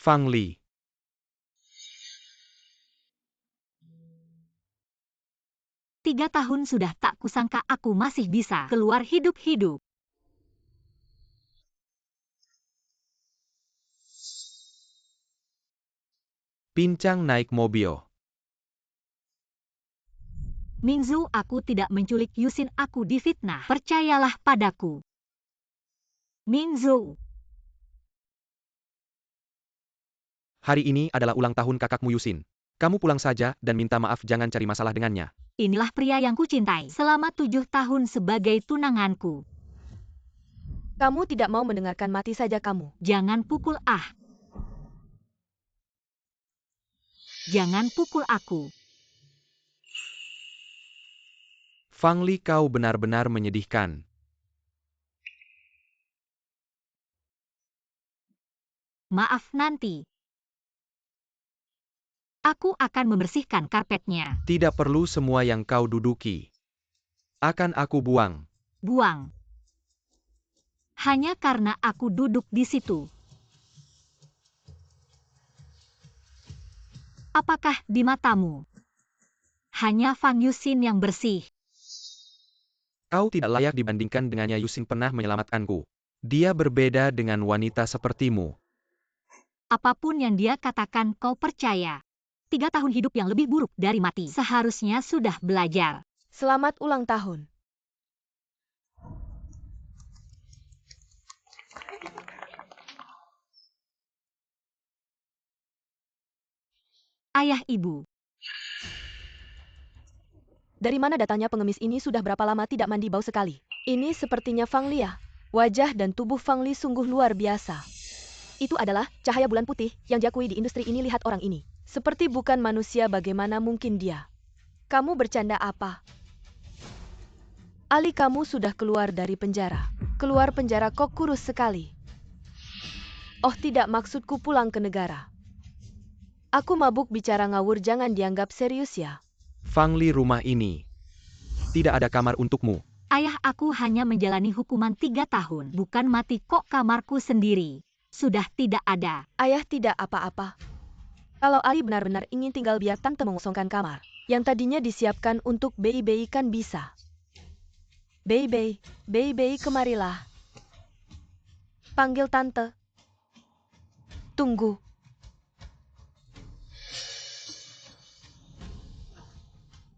Fang Li. Tiga tahun sudah tak kusangka aku masih bisa keluar hidup-hidup. Pincang naik mobil. Mingzhou, aku tidak menculik Yusin, aku difitnah. Percayalah padaku. Mingzhou. Hari ini adalah ulang tahun kakakmu Yusin. Kamu pulang saja dan minta maaf, jangan cari masalah dengannya. Inilah pria yang kucintai selama 7 tahun sebagai tunanganku. Kamu tidak mau mendengarkan, mati saja kamu. Jangan pukul ah. Jangan pukul aku. Fang Li, kau benar-benar menyedihkan. Maaf, nanti. Aku akan membersihkan karpetnya. Tidak perlu semua yang kau duduki. Akan aku buang. Buang. Hanya karena aku duduk di situ. Apakah di matamu hanya Fang Yusin yang bersih? Kau tidak layak dibandingkan dengannya. Yusin pernah menyelamatkanku. Dia berbeda dengan wanita sepertimu. Apapun yang dia katakan kau percaya. 3 tahun hidup yang lebih buruk dari mati. Seharusnya sudah belajar. Selamat ulang tahun. Ayah ibu. Dari mana datangnya pengemis ini? Sudah berapa lama tidak mandi, bau sekali. Ini sepertinya Fang Li ya. Wajah dan tubuh Fang Li sungguh luar biasa. Itu adalah cahaya bulan putih yang diakui di industri ini. Lihat orang ini. Seperti bukan manusia, bagaimana mungkin dia? Kamu bercanda apa? Ali, kamu sudah keluar dari penjara. Keluar penjara kok kurus sekali. Oh tidak, maksudku pulang ke negara. Aku mabuk bicara ngawur, jangan dianggap serius ya. Fang Li, rumah ini tidak ada kamar untukmu. Ayah, aku hanya menjalani hukuman 3 tahun. Bukan mati kok, kamarku sendiri. Sudah tidak ada. Ayah tidak apa-apa. Kalau Ali benar-benar ingin tinggal, biar tante mengosongkan kamar yang tadinya disiapkan untuk Bei kan bisa. Bei, kemarilah. Panggil tante. Tunggu.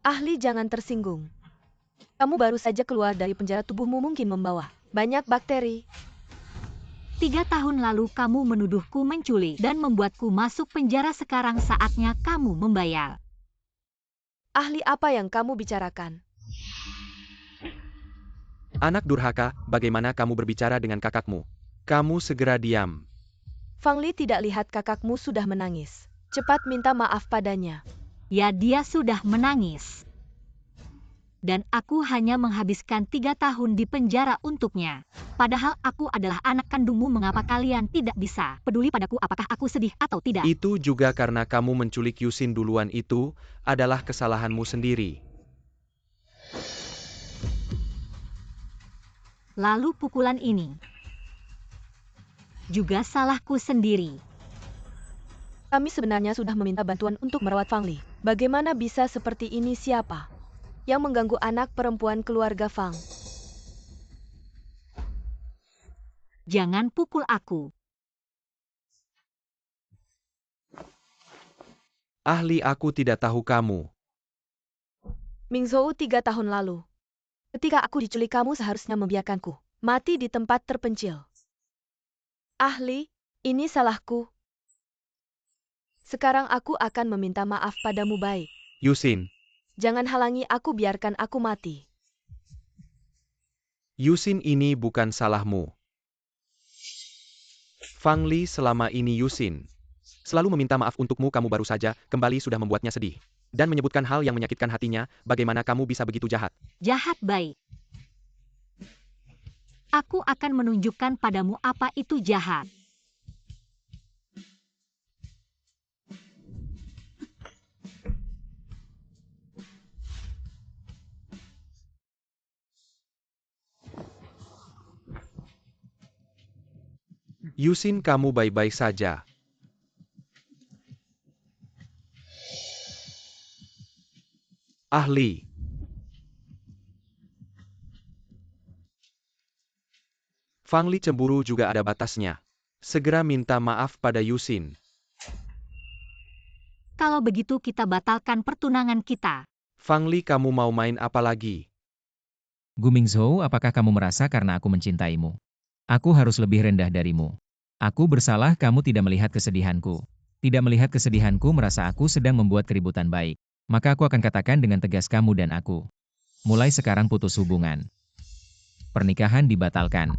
Ahli, jangan tersinggung. Kamu baru saja keluar dari penjara, tubuhmu mungkin membawa banyak bakteri. 3 tahun lalu kamu menuduhku menculik dan membuatku masuk penjara. Sekarang saatnya kamu membayar. Ahli, apa yang kamu bicarakan? Anak durhaka, bagaimana kamu berbicara dengan kakakmu? Kamu segera diam. Fang Li, tidak lihat kakakmu sudah menangis. Cepat minta maaf padanya. Ya, dia sudah menangis. Dan aku hanya menghabiskan 3 tahun di penjara untuknya. Padahal aku adalah anak kandungmu. Mengapa kalian tidak bisa peduli padaku apakah aku sedih atau tidak? Itu juga karena kamu menculik Yusin duluan. Itu adalah kesalahanmu sendiri. Lalu pukulan ini juga salahku sendiri. Kami sebenarnya sudah meminta bantuan untuk merawat Fang Li. Bagaimana bisa seperti ini? Siapa yang mengganggu anak perempuan keluarga Fang? Jangan pukul aku. Ahli, aku tidak tahu kamu. Mingzhou, 3 tahun lalu. Ketika aku diculik, kamu seharusnya membiarkanku mati di tempat terpencil. Ahli, ini salahku. Sekarang aku akan meminta maaf padamu, baik. Yusin. Jangan halangi aku, biarkan aku mati. Yusin, ini bukan salahmu. Fang Li, selama ini Yusin selalu meminta maaf untukmu. Kamu baru saja kembali sudah membuatnya sedih. Dan menyebutkan hal yang menyakitkan hatinya. Bagaimana kamu bisa begitu jahat? Jahat, baik. Aku akan menunjukkan padamu apa itu jahat. Yusin, kamu baik-baik saja. Ahli. Fang Li cemburu juga ada batasnya. Segera minta maaf pada Yusin. Kalau begitu kita batalkan pertunangan kita. Fang Li, kamu mau main apa lagi? Gu Mingzhou, apakah kamu merasa karena aku mencintaimu? Aku harus lebih rendah darimu. Aku bersalah kamu tidak melihat kesedihanku. Tidak melihat kesedihanku merasa aku sedang membuat keributan baik. Maka aku akan katakan dengan tegas kamu dan aku. Mulai sekarang putus hubungan. Pernikahan dibatalkan.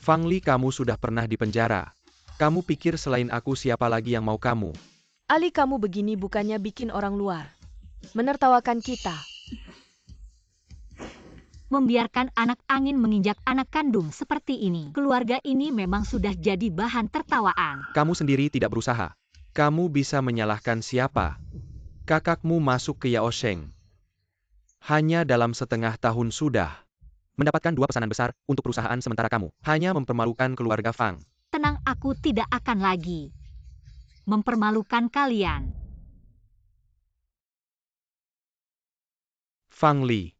Fang Li, kamu sudah pernah di penjara. Kamu pikir selain aku siapa lagi yang mau kamu? Ali, kamu begini bukannya bikin orang luar menertawakan kita. Membiarkan anak angin menginjak anak kandung seperti ini. Keluarga ini memang sudah jadi bahan tertawaan. Kamu sendiri tidak berusaha. Kamu bisa menyalahkan siapa? Kakakmu masuk ke Yaosheng. Hanya dalam setengah tahun sudah mendapatkan 2 pesanan besar untuk perusahaan sementara kamu hanya mempermalukan keluarga Fang. Tenang, aku tidak akan lagi mempermalukan kalian. Fang Li.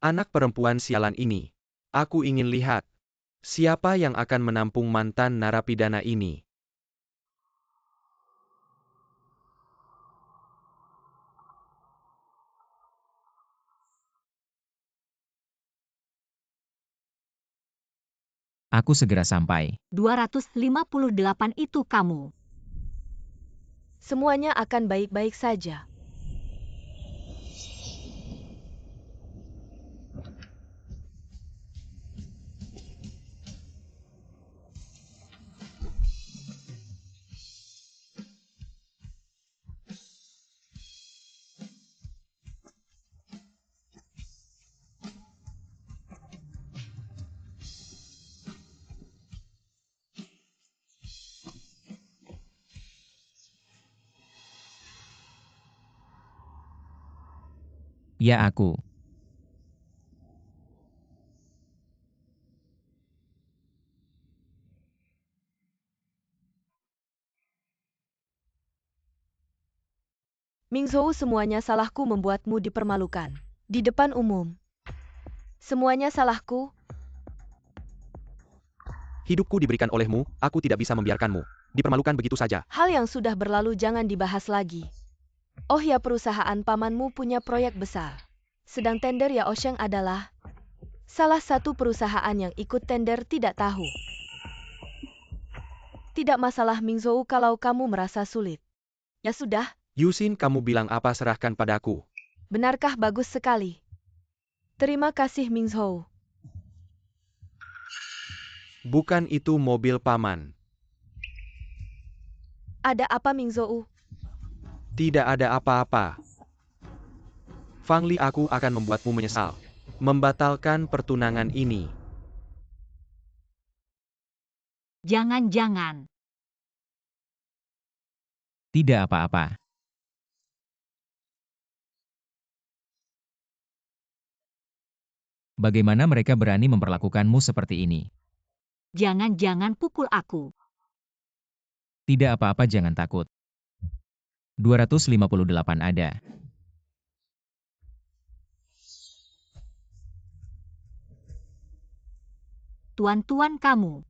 Anak perempuan sialan ini. Aku ingin lihat. Siapa yang akan menampung mantan narapidana ini? Aku segera sampai. 258 itu kamu. Semuanya akan baik-baik saja. Ya aku. Mingzhou, semuanya salahku membuatmu dipermalukan. Di depan umum. Semuanya salahku. Hidupku diberikan olehmu, aku tidak bisa membiarkanmu dipermalukan begitu saja. Hal yang sudah berlalu jangan dibahas lagi. Oh ya, perusahaan pamanmu punya proyek besar. Sedang tender Yaosheng adalah salah satu perusahaan yang ikut tender tidak tahu. Tidak masalah Mingzhou kalau kamu merasa sulit. Ya sudah, Yusin, kamu bilang apa serahkan padaku. benarkah? Bagus sekali. Terima kasih Mingzhou. Bukan itu mobil paman. Ada apa Mingzhou? Tidak ada apa-apa. Fang Li, aku akan membuatmu menyesal. Membatalkan pertunangan ini. Jangan-jangan. Tidak apa-apa. Bagaimana mereka berani memperlakukanmu seperti ini? Jangan-jangan pukul aku. Tidak apa-apa, jangan takut. 258 ada. Tuan-tuan kamu.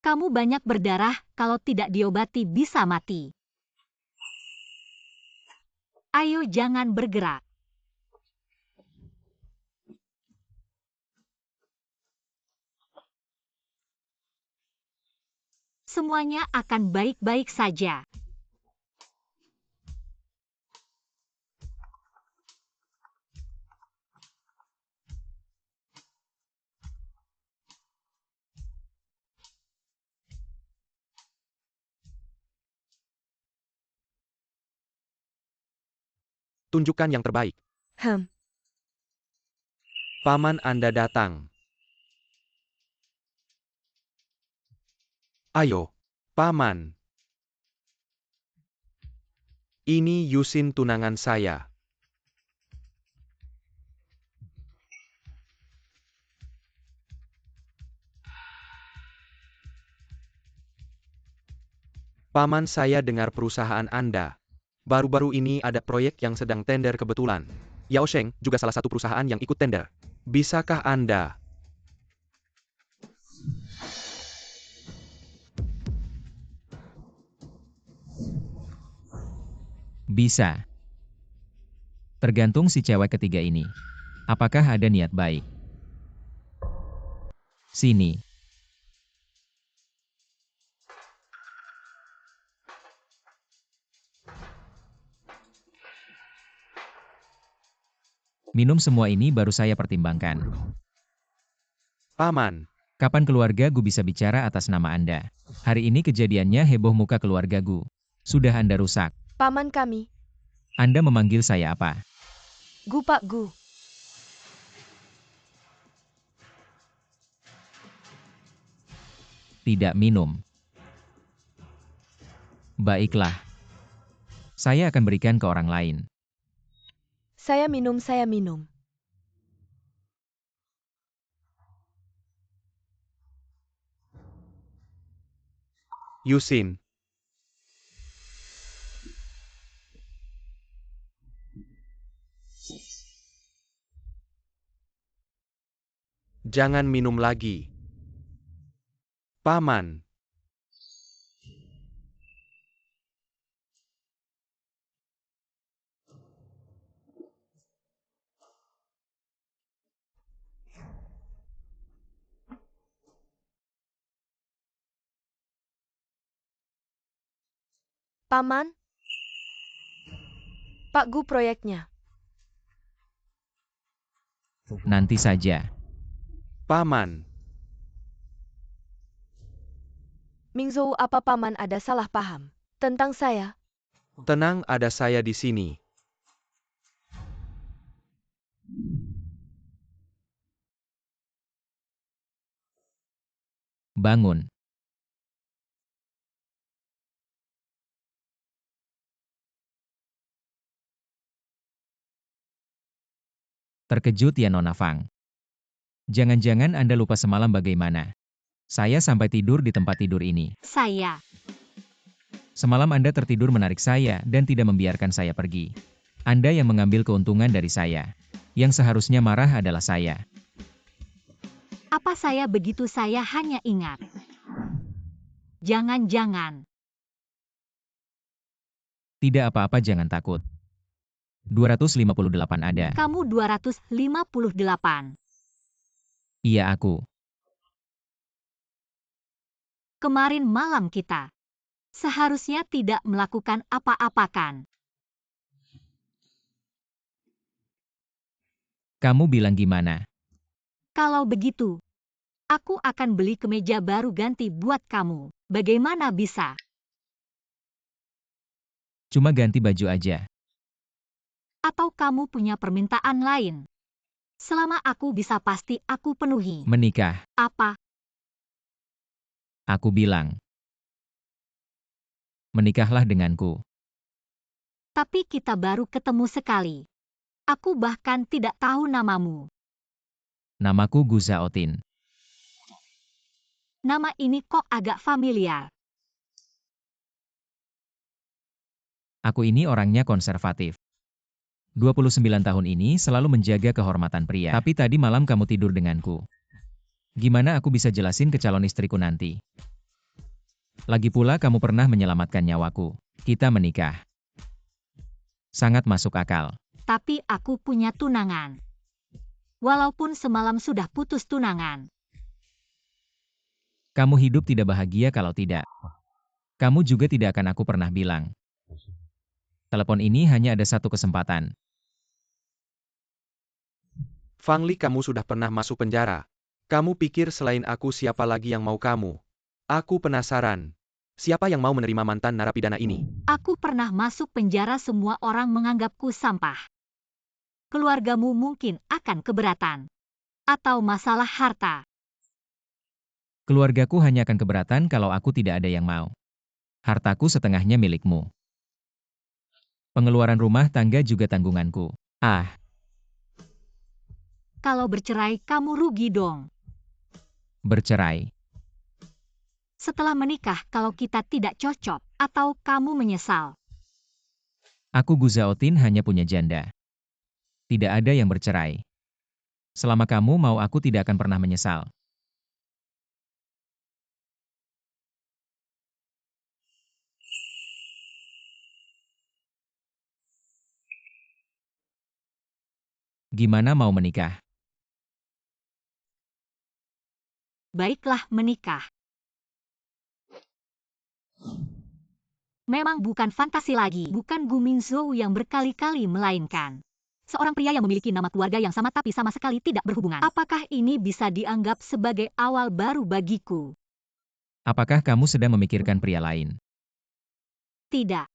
Kamu banyak berdarah, kalau tidak diobati bisa mati. Ayo jangan bergerak. Semuanya akan baik-baik saja. Tunjukkan yang terbaik. Paman Anda datang. Ayo, paman. Ini Yusin, tunangan saya. Paman, saya dengar perusahaan Anda. Baru-baru ini ada proyek yang sedang tender kebetulan. Yao Sheng juga salah satu perusahaan yang ikut tender. Bisakah Anda? Bisa. Tergantung si cewek ketiga ini. Apakah ada niat baik? Sini. Minum semua ini baru saya pertimbangkan. Paman, Kapan keluarga Gu bisa bicara atas nama Anda? Hari ini kejadiannya heboh muka keluarga Gu. Sudah Anda rusak. Paman kami, Anda memanggil saya apa? Gu Pak Gu. Tidak minum. Baiklah. Saya akan berikan ke orang lain. Saya minum, saya minum. Yusin. Jangan minum lagi. Paman. Paman, Pak Gu proyeknya. Nanti saja. Paman. Mingzhou, apa Paman ada salah paham tentang saya? Tenang, ada saya di sini. Bangun. Terkejut ya Nona Fang. Jangan-jangan Anda lupa semalam bagaimana? Saya sampai tidur di tempat tidur ini. Saya. Semalam Anda tertidur menarik saya dan tidak membiarkan saya pergi. Anda yang mengambil keuntungan dari saya. Yang seharusnya marah adalah saya. Apa saya begitu? Saya hanya ingat. Jangan-jangan. Tidak apa-apa, jangan takut. 258 ada. Kamu 258. Iya aku. Kemarin malam kita seharusnya tidak melakukan apa-apa kan? Kamu bilang gimana? Kalau begitu, aku akan beli kemeja baru ganti buat kamu. Bagaimana bisa? Cuma ganti baju aja. Atau kamu punya permintaan lain? Selama aku bisa pasti aku penuhi. Menikah. Apa? Aku bilang. Menikahlah denganku. Tapi kita baru ketemu sekali. Aku bahkan tidak tahu namamu. Namaku Gu Zhaotin. Nama ini kok agak familiar. Aku ini orangnya konservatif. 29 tahun ini selalu menjaga kehormatan pria. Tapi tadi malam kamu tidur denganku. Gimana aku bisa jelasin ke calon istriku nanti? Lagi pula kamu pernah menyelamatkan nyawaku. Kita menikah. Sangat masuk akal. Tapi aku punya tunangan. Walaupun semalam sudah putus tunangan. Kamu hidup tidak bahagia kalau tidak. Kamu juga tidak akan aku pernah bilang. Telepon ini hanya ada satu kesempatan. Fang Li, kamu sudah pernah masuk penjara. Kamu pikir selain aku siapa lagi yang mau kamu? Aku penasaran. Siapa yang mau menerima mantan narapidana ini? Aku pernah masuk penjara, semua orang menganggapku sampah. Keluargamu mungkin akan keberatan. Atau masalah harta. Keluargaku hanya akan keberatan kalau aku tidak ada yang mau. Hartaku setengahnya milikmu. Pengeluaran rumah tangga juga tanggunganku. Kalau bercerai kamu rugi dong. Bercerai. Setelah menikah kalau kita tidak cocok, atau kamu menyesal. Aku Gu Zhaotin hanya punya janda. Tidak ada yang bercerai. Selama kamu mau aku tidak akan pernah menyesal. Gimana mau menikah? Baiklah menikah. Memang bukan fantasi lagi, bukan Gu Mingzhou yang berkali-kali melainkan seorang pria yang memiliki nama keluarga yang sama tapi sama sekali tidak berhubungan. Apakah ini bisa dianggap sebagai awal baru bagiku? Apakah kamu sedang memikirkan pria lain? Tidak.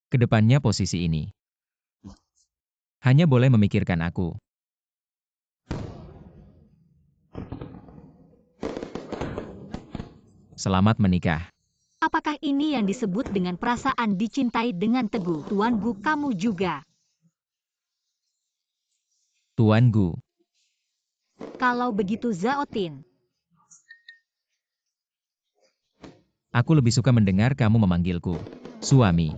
Kedepannya posisi ini. Hanya boleh memikirkan aku. Selamat menikah. Apakah ini yang disebut dengan perasaan dicintai dengan teguh? Tuan Gu, kamu juga. Tuan Gu. Kalau begitu Zhaotin. Aku lebih suka mendengar kamu memanggilku suami.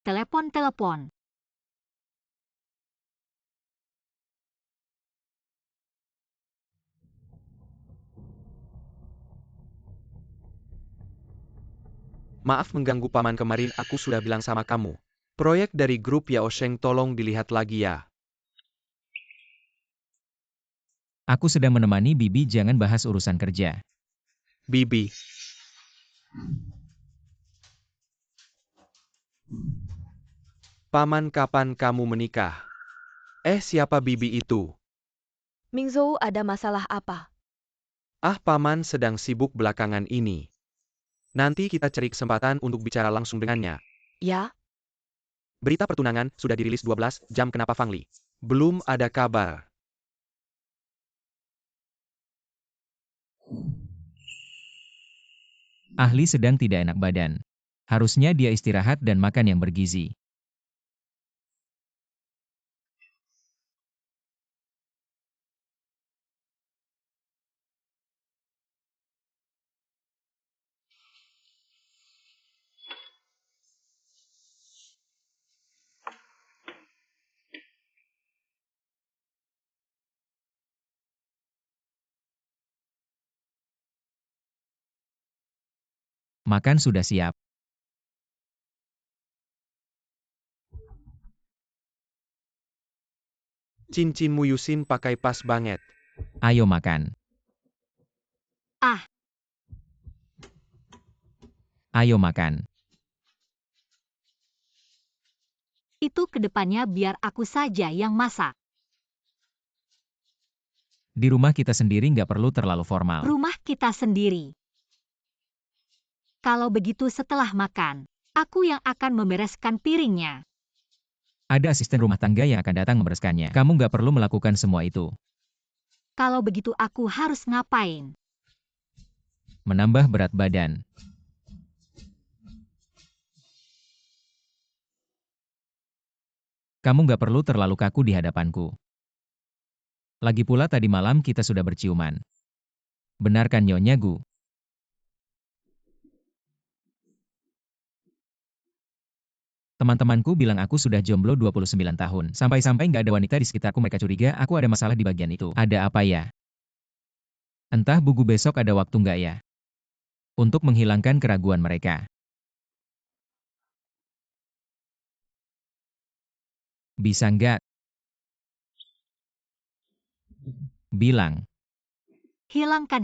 Telepon. Maaf mengganggu paman, kemarin aku sudah bilang sama kamu. Proyek dari grup Yao Sheng tolong dilihat lagi ya. Aku sedang menemani Bibi, jangan bahas urusan kerja. Bibi. Paman, kapan kamu menikah? Siapa Bibi itu? Mingzhou, ada masalah apa? Paman sedang sibuk belakangan ini. Nanti kita cari kesempatan untuk bicara langsung dengannya. Ya, Berita pertunangan sudah dirilis 12 jam, kenapa Fang Li belum ada kabar? Ahli sedang tidak enak badan. Harusnya dia istirahat dan makan yang bergizi. Makan sudah siap. Cincinmu Yusin pakai pas banget. Ayo makan. Ah, Ayo makan. itu kedepannya biar aku saja yang masak. Di rumah kita sendiri nggak perlu terlalu formal. Rumah kita sendiri. Kalau begitu setelah makan, aku yang akan membereskan piringnya. Ada asisten rumah tangga yang akan datang membereskannya. Kamu nggak perlu melakukan semua itu. Kalau begitu aku harus ngapain? Menambah berat badan. Kamu nggak perlu terlalu kaku di hadapanku. Lagi pula tadi malam kita sudah berciuman. Benar kan Nyonya Gu? Teman-temanku bilang aku sudah jomblo 29 tahun. Sampai-sampai nggak ada wanita di sekitarku, mereka curiga aku ada masalah di bagian itu. Ada apa ya? Entah buku besok ada waktu nggak ya? Untuk menghilangkan keraguan mereka. Bisa nggak? Bilang. Hilangkan.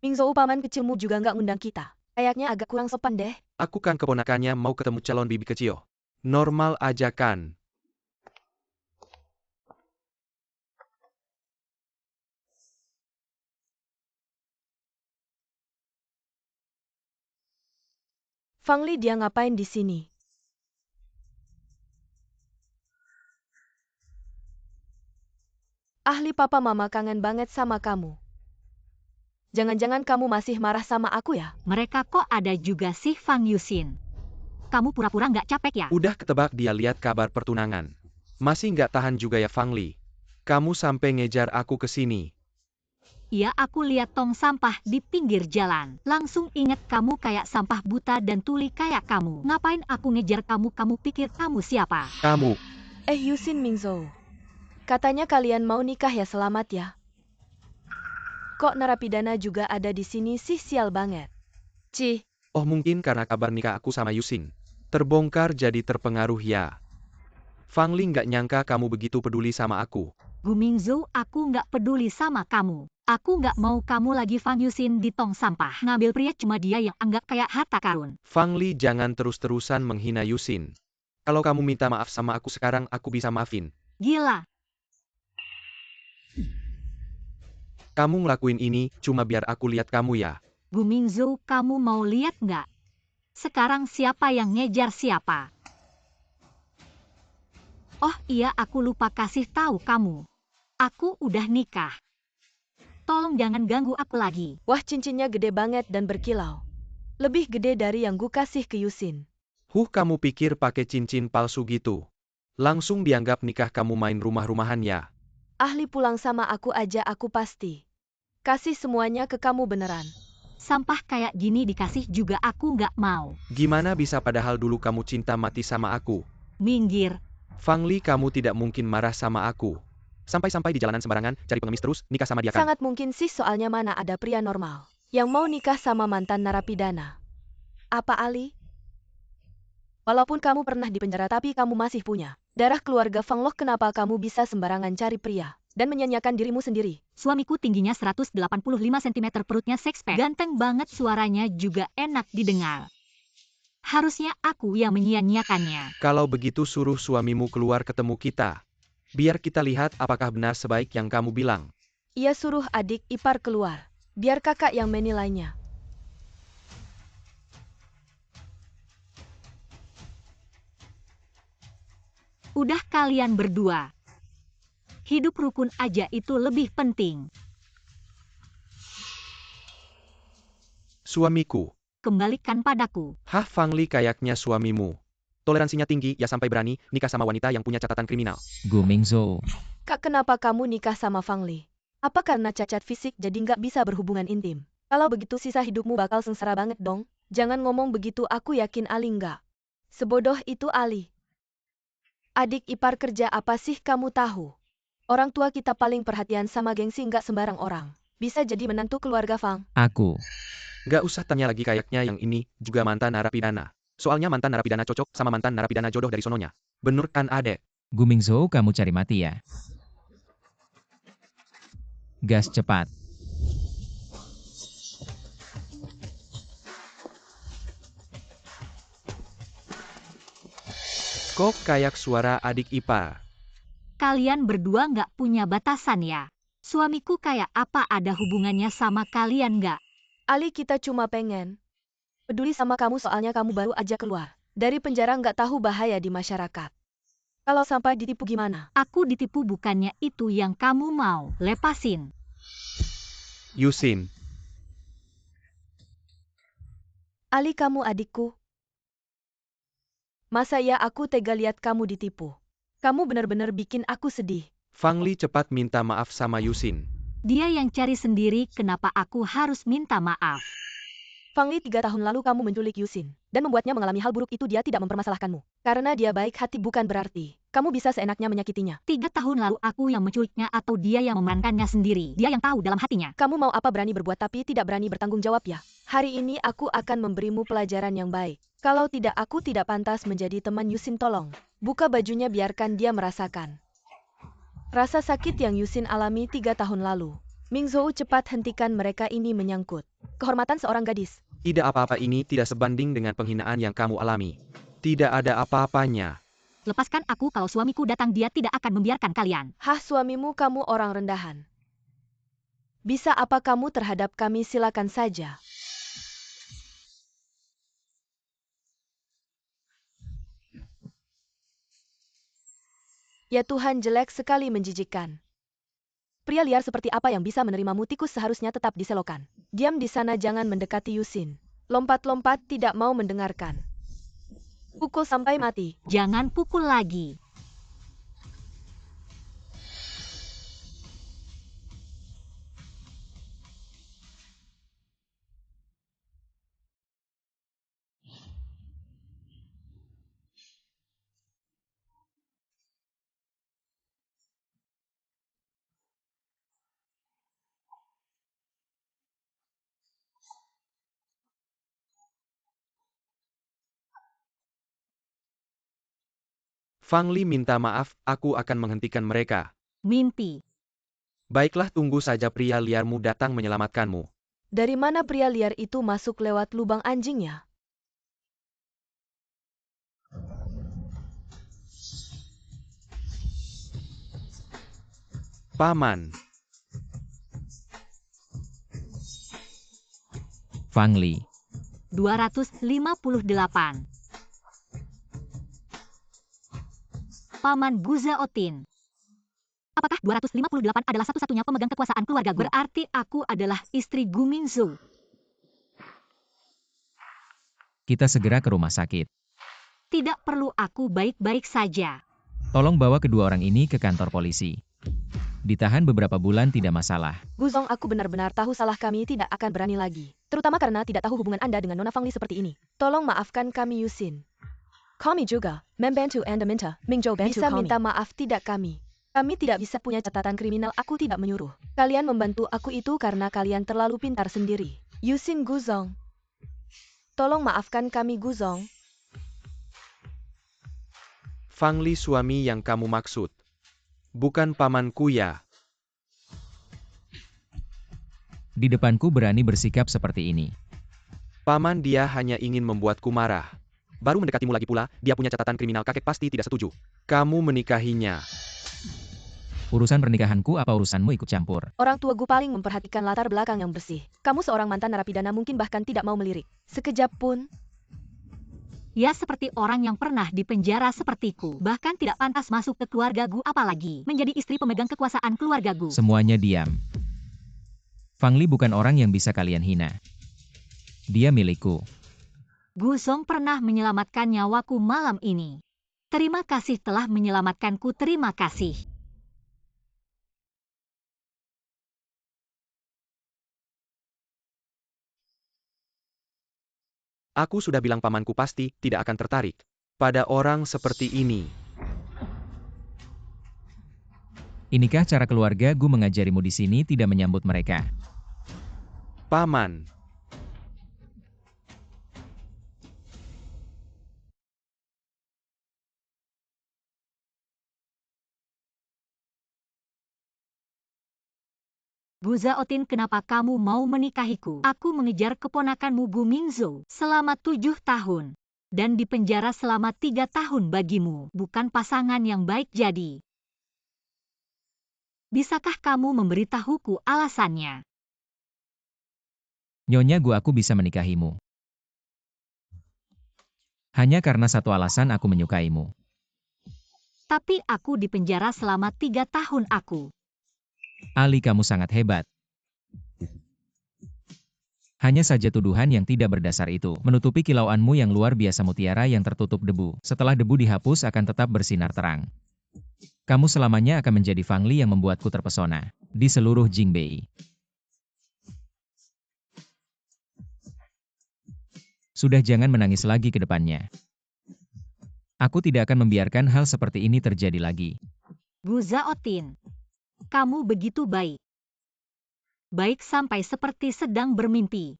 Mingzhou, paman kecilmu juga nggak ngundang kita. Kayaknya agak kurang sopan deh. Aku kan keponakannya, mau ketemu calon bibi kecil. Normal aja kan? Fang Li, dia ngapain di sini? Ahli, papa mama kangen banget sama kamu. Jangan-jangan kamu masih marah sama aku ya? Mereka kok ada juga sih Fang Yusin. Kamu pura-pura nggak capek ya? Udah ketebak dia lihat kabar pertunangan. Masih nggak tahan juga ya Fang Li. Kamu sampai ngejar aku ke sini. Iya, aku lihat tong sampah di pinggir jalan. Langsung inget kamu kayak sampah buta dan tuli kayak kamu. Ngapain aku ngejar kamu? Kamu pikir kamu siapa? Kamu, Yusin Mingzhou. Katanya kalian mau nikah ya, selamat ya. Kok narapidana juga ada di sini sih, sial banget. Cih, oh mungkin karena kabar nikah aku sama Yusin terbongkar jadi terpengaruh ya. Fang Li nggak nyangka kamu begitu peduli sama aku. Gu Mingzhou, aku nggak peduli sama kamu. Aku nggak mau kamu lagi Fang Yusin di tong sampah. Ngambil pria cuma dia yang anggap kayak harta karun. Fang Li, jangan terus-terusan menghina Yusin. Kalau kamu minta maaf sama aku sekarang, aku bisa maafin. Gila. Kamu ngelakuin ini cuma biar aku lihat kamu ya. Gu Mingzhou, kamu mau lihat nggak? Sekarang siapa yang ngejar siapa? Oh iya, aku lupa kasih tahu kamu. Aku udah nikah. Tolong jangan ganggu aku lagi. wah, cincinnya gede banget dan berkilau. Lebih gede dari yang gue kasih ke Yusin. Kamu pikir pakai cincin palsu gitu? Langsung dianggap nikah kamu main rumah-rumahan ya? Ahli, pulang sama aku aja, aku pasti kasih semuanya ke kamu beneran. Sampah kayak gini dikasih juga aku nggak mau. Gimana bisa padahal dulu kamu cinta mati sama aku? Minggir. Fang Li, kamu tidak mungkin marah sama aku. Sampai-sampai di jalanan sembarangan, cari pengemis terus, nikah sama dia kan? Sangat mungkin sih, soalnya mana ada pria normal yang mau nikah sama mantan narapidana. Apa Ali? Walaupun kamu pernah di penjara tapi kamu masih punya darah keluarga Fang Loh, kenapa kamu bisa sembarangan cari pria dan menyanyiakan dirimu sendiri? Suamiku tingginya 185 cm, perutnya six pack. Ganteng banget, suaranya juga enak didengar. Harusnya aku yang menyia-nyiakannya. Kalau begitu suruh suamimu keluar ketemu kita. Biar kita lihat apakah benar sebaik yang kamu bilang. Ia suruh adik ipar keluar. Biar kakak yang menilainya. Udah kalian berdua. Hidup rukun aja itu lebih penting. Suamiku. Kembalikan padaku. Hah, Fang Li kayaknya suamimu. Toleransinya tinggi ya sampai berani nikah sama wanita yang punya catatan kriminal. Gu Mingzhou. Kak, kenapa kamu nikah sama Fang Li? Apa karena cacat fisik jadi nggak bisa berhubungan intim? Kalau begitu sisa hidupmu bakal sengsara banget dong. Jangan ngomong begitu, aku yakin Ali nggak sebodoh itu Ali. Adik ipar kerja apa sih kamu tahu? Orang tua kita paling perhatian sama gengsi, nggak sembarang orang bisa jadi menantu keluarga Fang. Aku. Gak usah tanya lagi, kayaknya yang ini juga mantan narapidana. Soalnya mantan narapidana cocok sama mantan narapidana jodoh dari sononya. Bener kan adek? Gu Mingzhou, kamu cari mati ya. Gas cepat. Kok kayak suara adik ipar? Kalian berdua nggak punya batasan ya? Suamiku kayak apa, ada hubungannya sama kalian nggak? Ali, kita cuma pengen peduli sama kamu soalnya kamu baru aja keluar dari penjara, nggak tahu bahaya di masyarakat. Kalau sampai ditipu gimana? Aku ditipu, bukannya itu yang kamu mau. Lepasin. Yusin. Ali, kamu adikku. Masa ya aku tega lihat kamu ditipu? Kamu benar-benar bikin aku sedih. Fang Li, cepat minta maaf sama Yusin. Dia yang cari sendiri, kenapa aku harus minta maaf? Fang Li, 3 tahun lalu kamu menculik Yusin dan membuatnya mengalami hal buruk itu. Dia tidak mempermasalahkanmu karena dia baik hati, bukan berarti kamu bisa seenaknya menyakitinya. 3 tahun lalu aku yang menculiknya atau dia yang memerankannya sendiri? Dia yang tahu dalam hatinya. Kamu mau apa, berani berbuat tapi tidak berani bertanggung jawab ya? Hari ini aku akan memberimu pelajaran yang baik. Kalau tidak, aku tidak pantas menjadi teman Yusin. Tolong buka bajunya, biarkan dia merasakan rasa sakit yang Yusin alami 3 tahun lalu. Mingzhou, cepat hentikan mereka, ini menyangkut kehormatan seorang gadis. Tidak apa-apa, ini tidak sebanding dengan penghinaan yang kamu alami. Tidak ada apa-apanya. Lepaskan aku, kalau suamiku datang dia tidak akan membiarkan kalian. Hah, suamimu kamu orang rendahan. Bisa apa kamu terhadap kami? Silakan saja. Ya Tuhan, jelek sekali, menjijikkan. Pria liar seperti apa yang bisa menerimamu? Tikus seharusnya tetap diselokan. Diam di sana, jangan mendekati Yusin. Lompat-lompat, tidak mau mendengarkan. Pukul sampai mati. Jangan pukul lagi. Fang Li minta maaf, aku akan menghentikan mereka. Mimpi. Baiklah, tunggu saja pria liarmu datang menyelamatkanmu. Dari mana pria liar itu masuk lewat lubang anjingnya? Paman, Fang Li. 258. Paman Guzaotin. Apakah 258 adalah satu-satunya pemegang kekuasaan keluarga Gu? Berarti aku adalah istri Gu Mingzhou. Kita segera ke rumah sakit. Tidak perlu, aku baik-baik saja. Tolong bawa kedua orang ini ke kantor polisi. Ditahan beberapa bulan tidak masalah. Guzong, aku benar-benar tahu salah, kami tidak akan berani lagi. Terutama karena tidak tahu hubungan Anda dengan Nona Fang Li seperti ini. Tolong maafkan kami, Yusin. Kami juga, membantu Anda minta, Mingzhou bantu bisa kami. Minta maaf, tidak kami. Kami tidak bisa punya catatan kriminal, aku tidak menyuruh. Kalian membantu aku itu karena kalian terlalu pintar sendiri. Yusin, Guzong. Tolong maafkan kami, Guzong. Fang Li suami yang kamu maksud. Bukan pamanku ya. Di depanku berani bersikap seperti ini. Paman, dia hanya ingin membuatku marah. Baru mendekatimu lagi pula, dia punya catatan kriminal, kakek pasti tidak setuju. Kamu menikahinya. Urusan pernikahanku apa urusanmu ikut campur? Orang tua Gu paling memperhatikan latar belakang yang bersih. Kamu seorang mantan narapidana mungkin bahkan tidak mau melirik. Sekejap pun. Ya, seperti orang yang pernah dipenjara sepertiku. Bahkan tidak pantas masuk ke keluarga Gu, apalagi menjadi istri pemegang kekuasaan keluarga Gu. Semuanya diam. Fang Li bukan orang yang bisa kalian hina. Dia milikku. Guzong pernah menyelamatkan nyawaku malam ini. Terima kasih telah menyelamatkanku, terima kasih. Aku sudah bilang pamanku pasti tidak akan tertarik pada orang seperti ini. Inikah cara keluarga Gu mengajarimu di sini tidak menyambut mereka? Paman. Guzaotin, kenapa kamu mau menikahiku? Aku mengejar keponakanmu Gu Mingzhou selama 7 tahun. Dan dipenjara selama 3 tahun bagimu. Bukan pasangan yang baik jadi. Bisakah kamu memberitahuku alasannya? Nyonya Gu, aku bisa menikahimu. Hanya karena satu alasan, aku menyukaimu. Tapi aku dipenjara selama 3 tahun aku. Ali, kamu sangat hebat. Hanya saja tuduhan yang tidak berdasar itu menutupi kilauanmu yang luar biasa, mutiara yang tertutup debu. Setelah debu dihapus akan tetap bersinar terang. Kamu selamanya akan menjadi Fang Li yang membuatku terpesona di seluruh Jingbei. Sudah, jangan menangis lagi ke depannya. Aku tidak akan membiarkan hal seperti ini terjadi lagi. Guzaotin, kamu begitu baik. Baik sampai seperti sedang bermimpi.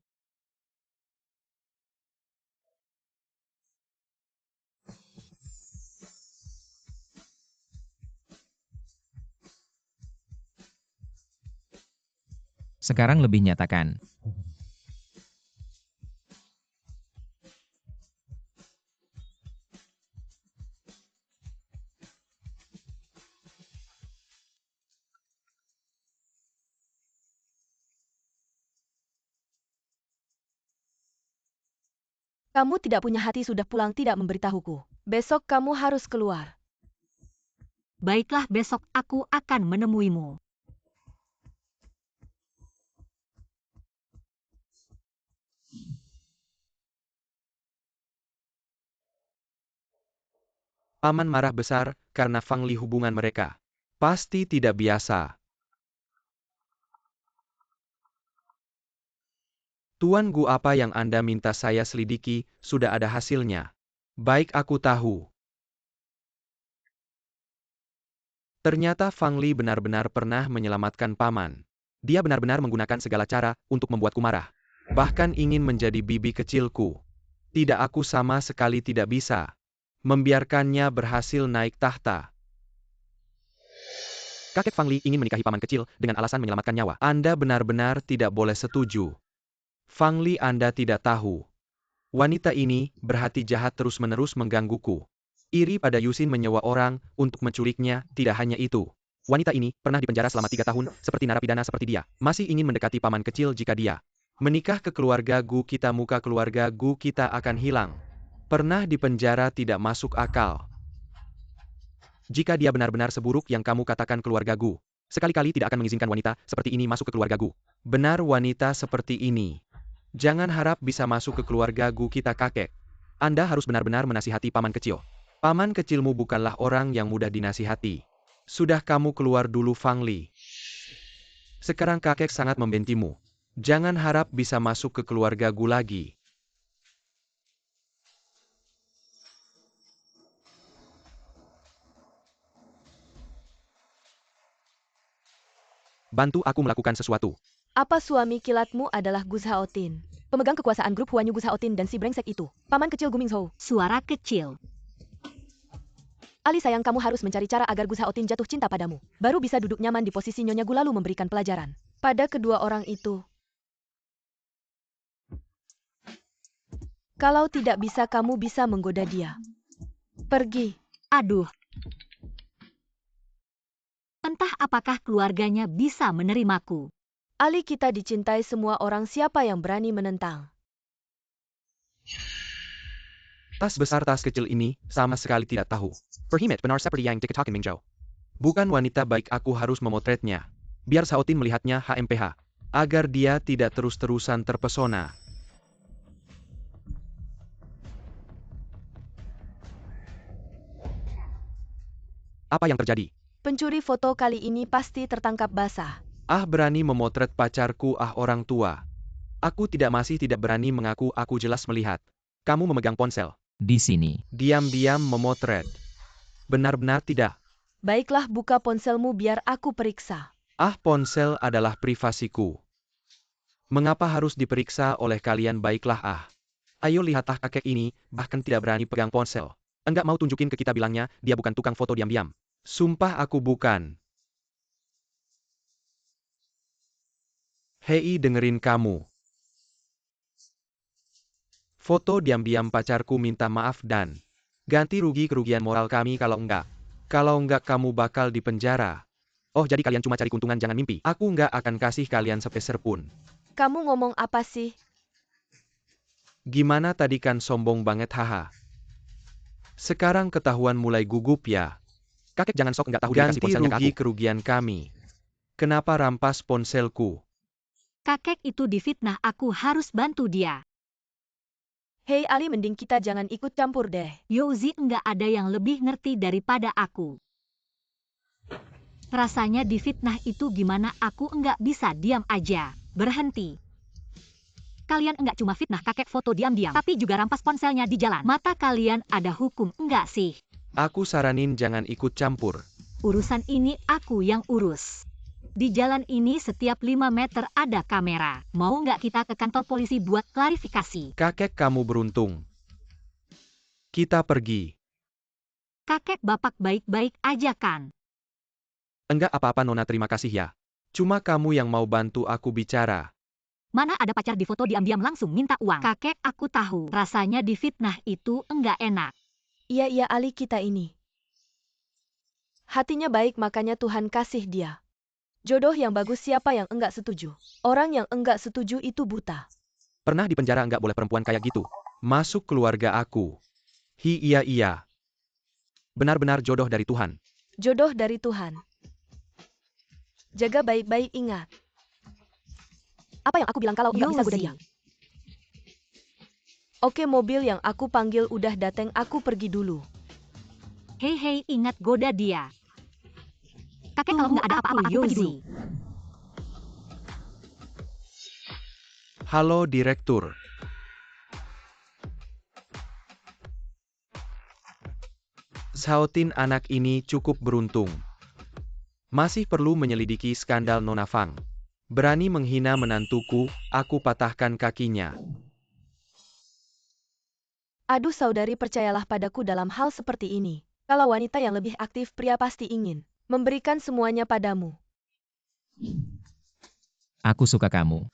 Sekarang lebih nyatakan. Kamu tidak punya hati, sudah pulang tidak memberitahuku. Besok kamu harus keluar. Baiklah, besok aku akan menemuimu. Paman marah besar karena Fang Li hubungan mereka. Pasti tidak biasa. Tuan Gu, apa yang Anda minta saya selidiki, sudah ada hasilnya. Baik, aku tahu. Ternyata Fang Li benar-benar pernah menyelamatkan Paman. Dia benar-benar menggunakan segala cara untuk membuatku marah. Bahkan ingin menjadi bibi kecilku. Tidak, aku sama sekali tidak bisa membiarkannya berhasil naik tahta. Kakek Fang Li ingin menikahi paman kecil dengan alasan menyelamatkan nyawa. Anda benar-benar tidak boleh setuju. Fang Li, Anda tidak tahu. Wanita ini berhati jahat terus-menerus menggangguku. Iri pada Yusin menyewa orang untuk menculiknya. Tidak hanya itu. Wanita ini pernah dipenjara selama 3 tahun, seperti narapidana seperti dia. Masih ingin mendekati paman kecil. Jika dia menikah ke keluarga Gu kita, muka keluarga Gu kita akan hilang. Pernah dipenjara, tidak masuk akal. Jika dia benar-benar seburuk yang kamu katakan, keluarga Gu sekali-kali tidak akan mengizinkan wanita seperti ini masuk ke keluarga Gu. Benar, wanita seperti ini jangan harap bisa masuk ke keluarga Gu kita, kakek. Anda harus benar-benar menasihati paman kecil. Paman kecilmu bukanlah orang yang mudah dinasihati. Sudah, kamu keluar dulu, Fang Li. Sekarang kakek sangat membencimu. Jangan harap bisa masuk ke keluarga Gu lagi. Bantu aku melakukan sesuatu. Apa suami kilatmu adalah Gu Zhaotin, pemegang kekuasaan grup Huanyu Gu Zhaotin dan si brengsek itu, paman kecil Gu Mingzhou. Suara kecil. Ali sayang, kamu harus mencari cara agar Gu Zhaotin jatuh cinta padamu. Baru bisa duduk nyaman di posisi Nyonya Gu lalu memberikan pelajaran pada kedua orang itu. Kalau tidak bisa, kamu bisa menggoda dia. Pergi. Aduh. Entah apakah keluarganya bisa menerimaku. Ali, kita dicintai semua orang, siapa yang berani menentang? Tas besar tas kecil ini sama sekali tidak tahu. Perhimet benar seperti yang dikatakan Mingzhou. Bukan wanita baik, aku harus memotretnya. Biar Zhaotin melihatnya HMPH. Agar dia tidak terus-terusan terpesona. Apa yang terjadi? Pencuri foto kali ini pasti tertangkap basah. Ah, berani memotret pacarku, ah orang tua. Aku masih tidak berani mengaku, aku jelas melihat. Kamu memegang ponsel. Di sini. Diam-diam memotret. Benar-benar tidak. Baiklah, buka ponselmu biar aku periksa. Ah, ponsel adalah privasiku. Mengapa harus diperiksa oleh kalian? Baiklah, ah. Ayo lihat, ah kakek ini bahkan tidak berani pegang ponsel. Enggak mau tunjukin ke kita, bilangnya dia bukan tukang foto diam-diam. Sumpah aku bukan. Hei, dengerin kamu. Foto diam-diam pacarku, minta maaf dan ganti rugi kerugian moral kami kalau enggak. Kalau enggak kamu bakal dipenjara. Oh, jadi kalian cuma cari keuntungan, jangan mimpi. Aku enggak akan kasih kalian sepeser pun. Kamu ngomong apa sih? Gimana tadi, kan sombong banget, haha. Sekarang ketahuan, mulai gugup ya. Kakek jangan sok enggak tahu, dia kasih ponselnya ke aku. Ganti rugi kerugian kami. Kenapa rampas ponselku? Kakek itu difitnah, aku harus bantu dia. Hei Ali, mending kita jangan ikut campur deh. Youzi, enggak ada yang lebih ngerti daripada aku. Rasanya difitnah itu gimana, aku enggak bisa diam aja. Berhenti. Kalian enggak cuma fitnah kakek foto diam-diam, tapi juga rampas ponselnya di jalan. Mata kalian ada hukum enggak sih? Aku saranin jangan ikut campur. Urusan ini aku yang urus. Di jalan ini setiap 5 meter ada kamera. Mau nggak kita ke kantor polisi buat klarifikasi? Kakek, kamu beruntung. Kita pergi. Kakek bapak baik-baik aja kan? Enggak apa-apa Nona, terima kasih ya. Cuma kamu yang mau bantu aku bicara. Mana ada pacar di foto diam-diam langsung minta uang. Kakek, aku tahu. Rasanya difitnah itu enggak enak. Iya Ali, kita ini hatinya baik, makanya Tuhan kasih dia jodoh yang bagus. Siapa yang enggak setuju? Orang yang enggak setuju itu buta. Pernah di penjara, enggak boleh perempuan kayak gitu. Masuk keluarga aku. Iya. Benar-benar jodoh dari Tuhan. Jodoh dari Tuhan. Jaga baik-baik, ingat. Apa yang aku bilang kalau nggak bisa goda dia? Oke, mobil yang aku panggil udah dateng, aku pergi dulu. Hei, ingat goda dia. Kakek kalau nggak ada apa-apa, aku pergi dulu. Halo Direktur. Xiaotin anak ini cukup beruntung. Masih perlu menyelidiki skandal Nona Fang. Berani menghina menantuku, aku patahkan kakinya. Aduh saudari, percayalah padaku dalam hal seperti ini. Kalau wanita yang lebih aktif, pria pasti ingin memberikan semuanya padamu. Aku suka kamu.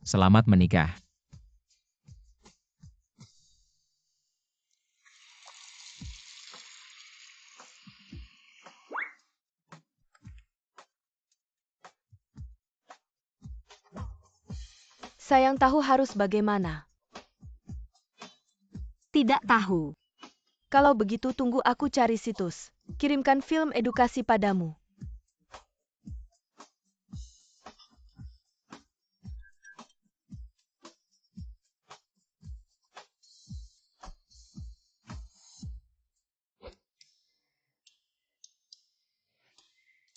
Selamat menikah. Sayang tahu harus bagaimana. Tidak tahu. Kalau begitu tunggu aku cari situs. Kirimkan film edukasi padamu.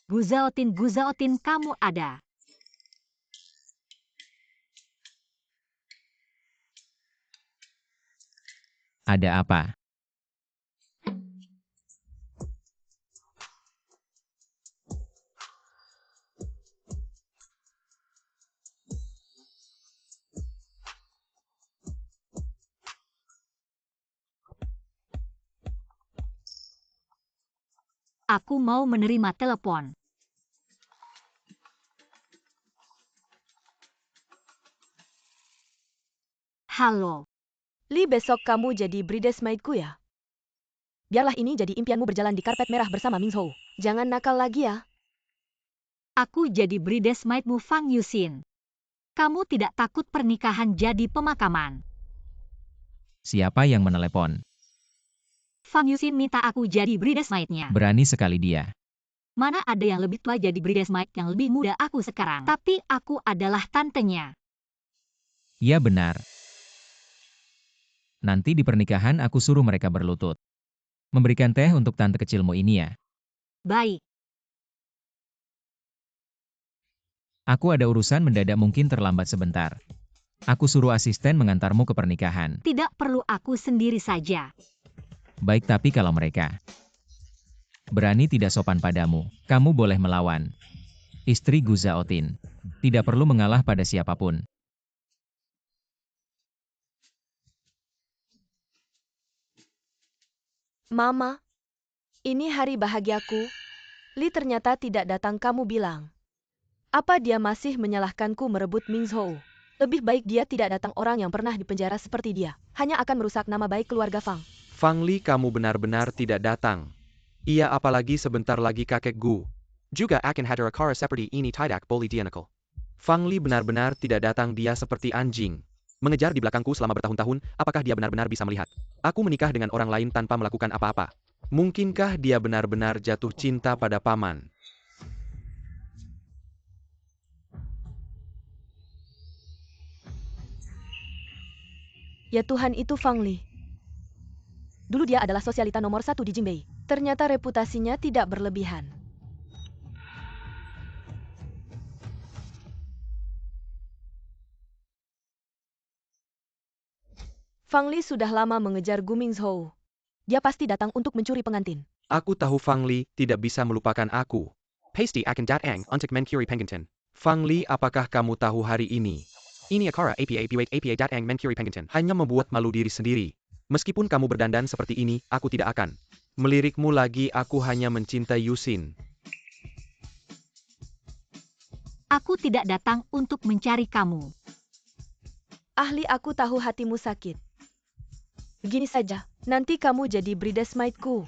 Guzaotin, kamu ada. Ada apa? Aku mau menerima telepon. Halo. Li, besok kamu jadi bridesmaidku ya? Biarlah ini jadi impianmu berjalan di karpet merah bersama Ming Zhou. Jangan nakal lagi ya. Aku jadi bridesmaidmu Fang Yuxin. Kamu tidak takut pernikahan jadi pemakaman? Siapa yang menelepon? Fang Yuxin minta aku jadi bridesmaidnya. Berani sekali dia. Mana ada yang lebih tua jadi bridesmaid yang lebih muda aku sekarang. Tapi aku adalah tantenya. Ya benar. Nanti di pernikahan aku suruh mereka berlutut. Memberikan teh untuk tante kecilmu ini ya. Baik. Aku ada urusan mendadak, mungkin terlambat sebentar. Aku suruh asisten mengantarmu ke pernikahan. Tidak perlu, aku sendiri saja. Baik, tapi kalau mereka berani tidak sopan padamu, kamu boleh melawan. Istri Gu Zhaotin. Tidak perlu mengalah pada siapapun. Mama, ini hari bahagiaku. Li ternyata tidak datang, kamu bilang. Apa dia masih menyalahkanku merebut Ming Zhou? Lebih baik dia tidak datang, orang yang pernah dipenjara seperti dia. Hanya akan merusak nama baik keluarga Fang. Fang Li, kamu benar-benar tidak datang. Iya, apalagi sebentar lagi kakek Gu juga akan hadir acara seperti ini, tidak boleh dianakal. Fang Li benar-benar tidak datang, dia seperti anjing mengejar di belakangku selama bertahun-tahun. Apakah dia benar-benar bisa melihat aku menikah dengan orang lain tanpa melakukan apa-apa? Mungkinkah dia benar-benar jatuh cinta pada paman? Ya Tuhan, itu Fang Li. Dulu dia adalah sosialita nomor 1 di Jingbei. Ternyata reputasinya tidak berlebihan. Fang Li sudah lama mengejar Gu Mingzhou. Dia pasti datang untuk mencuri pengantin. Aku tahu Fang Li tidak bisa melupakan aku. Pasti akan datang untuk mencuri pengantin. Fang Li, apakah kamu tahu hari ini? Ini acara APA datang mencuri pengantin. Hanya membuat malu diri sendiri. Meskipun kamu berdandan seperti ini, aku tidak akan melirikmu lagi. Aku hanya mencintai Yuxin. Aku tidak datang untuk mencari kamu. Ahli, aku tahu hatimu sakit. Begini saja, nanti kamu jadi bridesmaidku.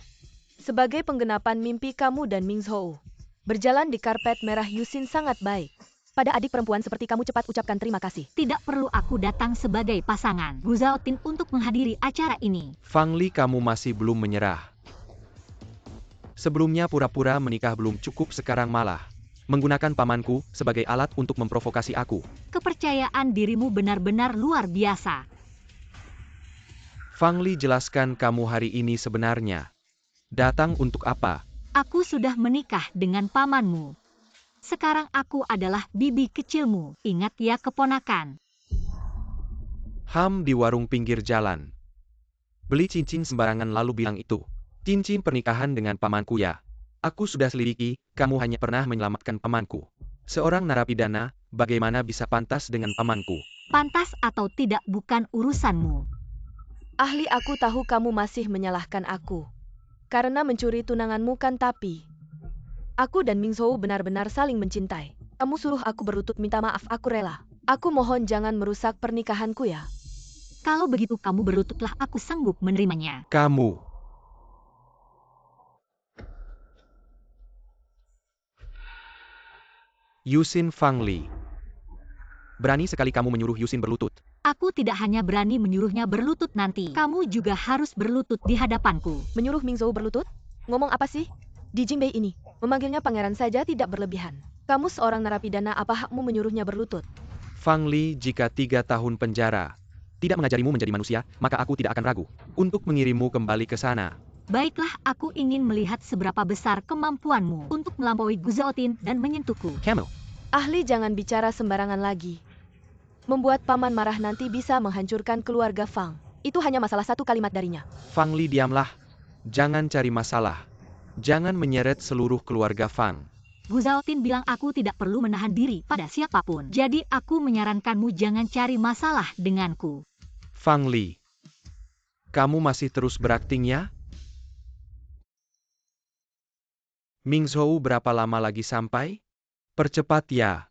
Sebagai penggenapan mimpi kamu dan Mingzhou. Berjalan di karpet merah Yuxin sangat baik. Pada adik perempuan seperti kamu, cepat ucapkan terima kasih. Tidak perlu aku datang sebagai pasangan Gu Zhaotin untuk menghadiri acara ini. Fang Li, kamu masih belum menyerah. Sebelumnya pura-pura menikah belum cukup, sekarang malah menggunakan pamanku sebagai alat untuk memprovokasi aku. Kepercayaan dirimu benar-benar luar biasa. Fang Li, jelaskan kamu hari ini sebenarnya datang untuk apa? Aku sudah menikah dengan pamanmu. Sekarang aku adalah bibi kecilmu. Ingat ya keponakan. Ham di warung pinggir jalan. Beli cincin sembarangan lalu bilang itu cincin pernikahan dengan pamanku ya. Aku sudah selidiki, kamu hanya pernah menyelamatkan pamanku. Seorang narapidana, bagaimana bisa pantas dengan pamanku? Pantas atau tidak bukan urusanmu. Ahli, aku tahu kamu masih menyalahkan aku. Karena mencuri tunanganmu kan, tapi aku dan Ming Zhou benar-benar saling mencintai. Kamu suruh aku berlutut minta maaf, aku rela. Aku mohon jangan merusak pernikahanku ya. Kalau begitu kamu berlututlah, aku sanggup menerimanya. Kamu. Yusin Fang Li. Berani sekali kamu menyuruh Yusin berlutut. Aku tidak hanya berani menyuruhnya berlutut nanti. Kamu juga harus berlutut di hadapanku. Menyuruh Ming Zhou berlutut? Ngomong apa sih? Di Jingbei ini, memanggilnya pangeran saja tidak berlebihan. Kamu seorang narapidana, apa hakmu menyuruhnya berlutut? Fang Li, jika 3 tahun penjara tidak mengajarimu menjadi manusia, maka aku tidak akan ragu untuk mengirimmu kembali ke sana. Baiklah, aku ingin melihat seberapa besar kemampuanmu untuk melampaui Gu Zhaotin dan menyentuhku. Camel. Ahli, jangan bicara sembarangan lagi. Membuat paman marah nanti bisa menghancurkan keluarga Fang. Itu hanya masalah satu kalimat darinya. Fang Li, diamlah. Jangan cari masalah. Jangan menyeret seluruh keluarga Fang. Gu Zhaotin bilang aku tidak perlu menahan diri pada siapapun. Jadi aku menyarankanmu jangan cari masalah denganku. Fang Li, kamu masih terus berakting ya? Ming Zhou, berapa lama lagi sampai? Percepat ya.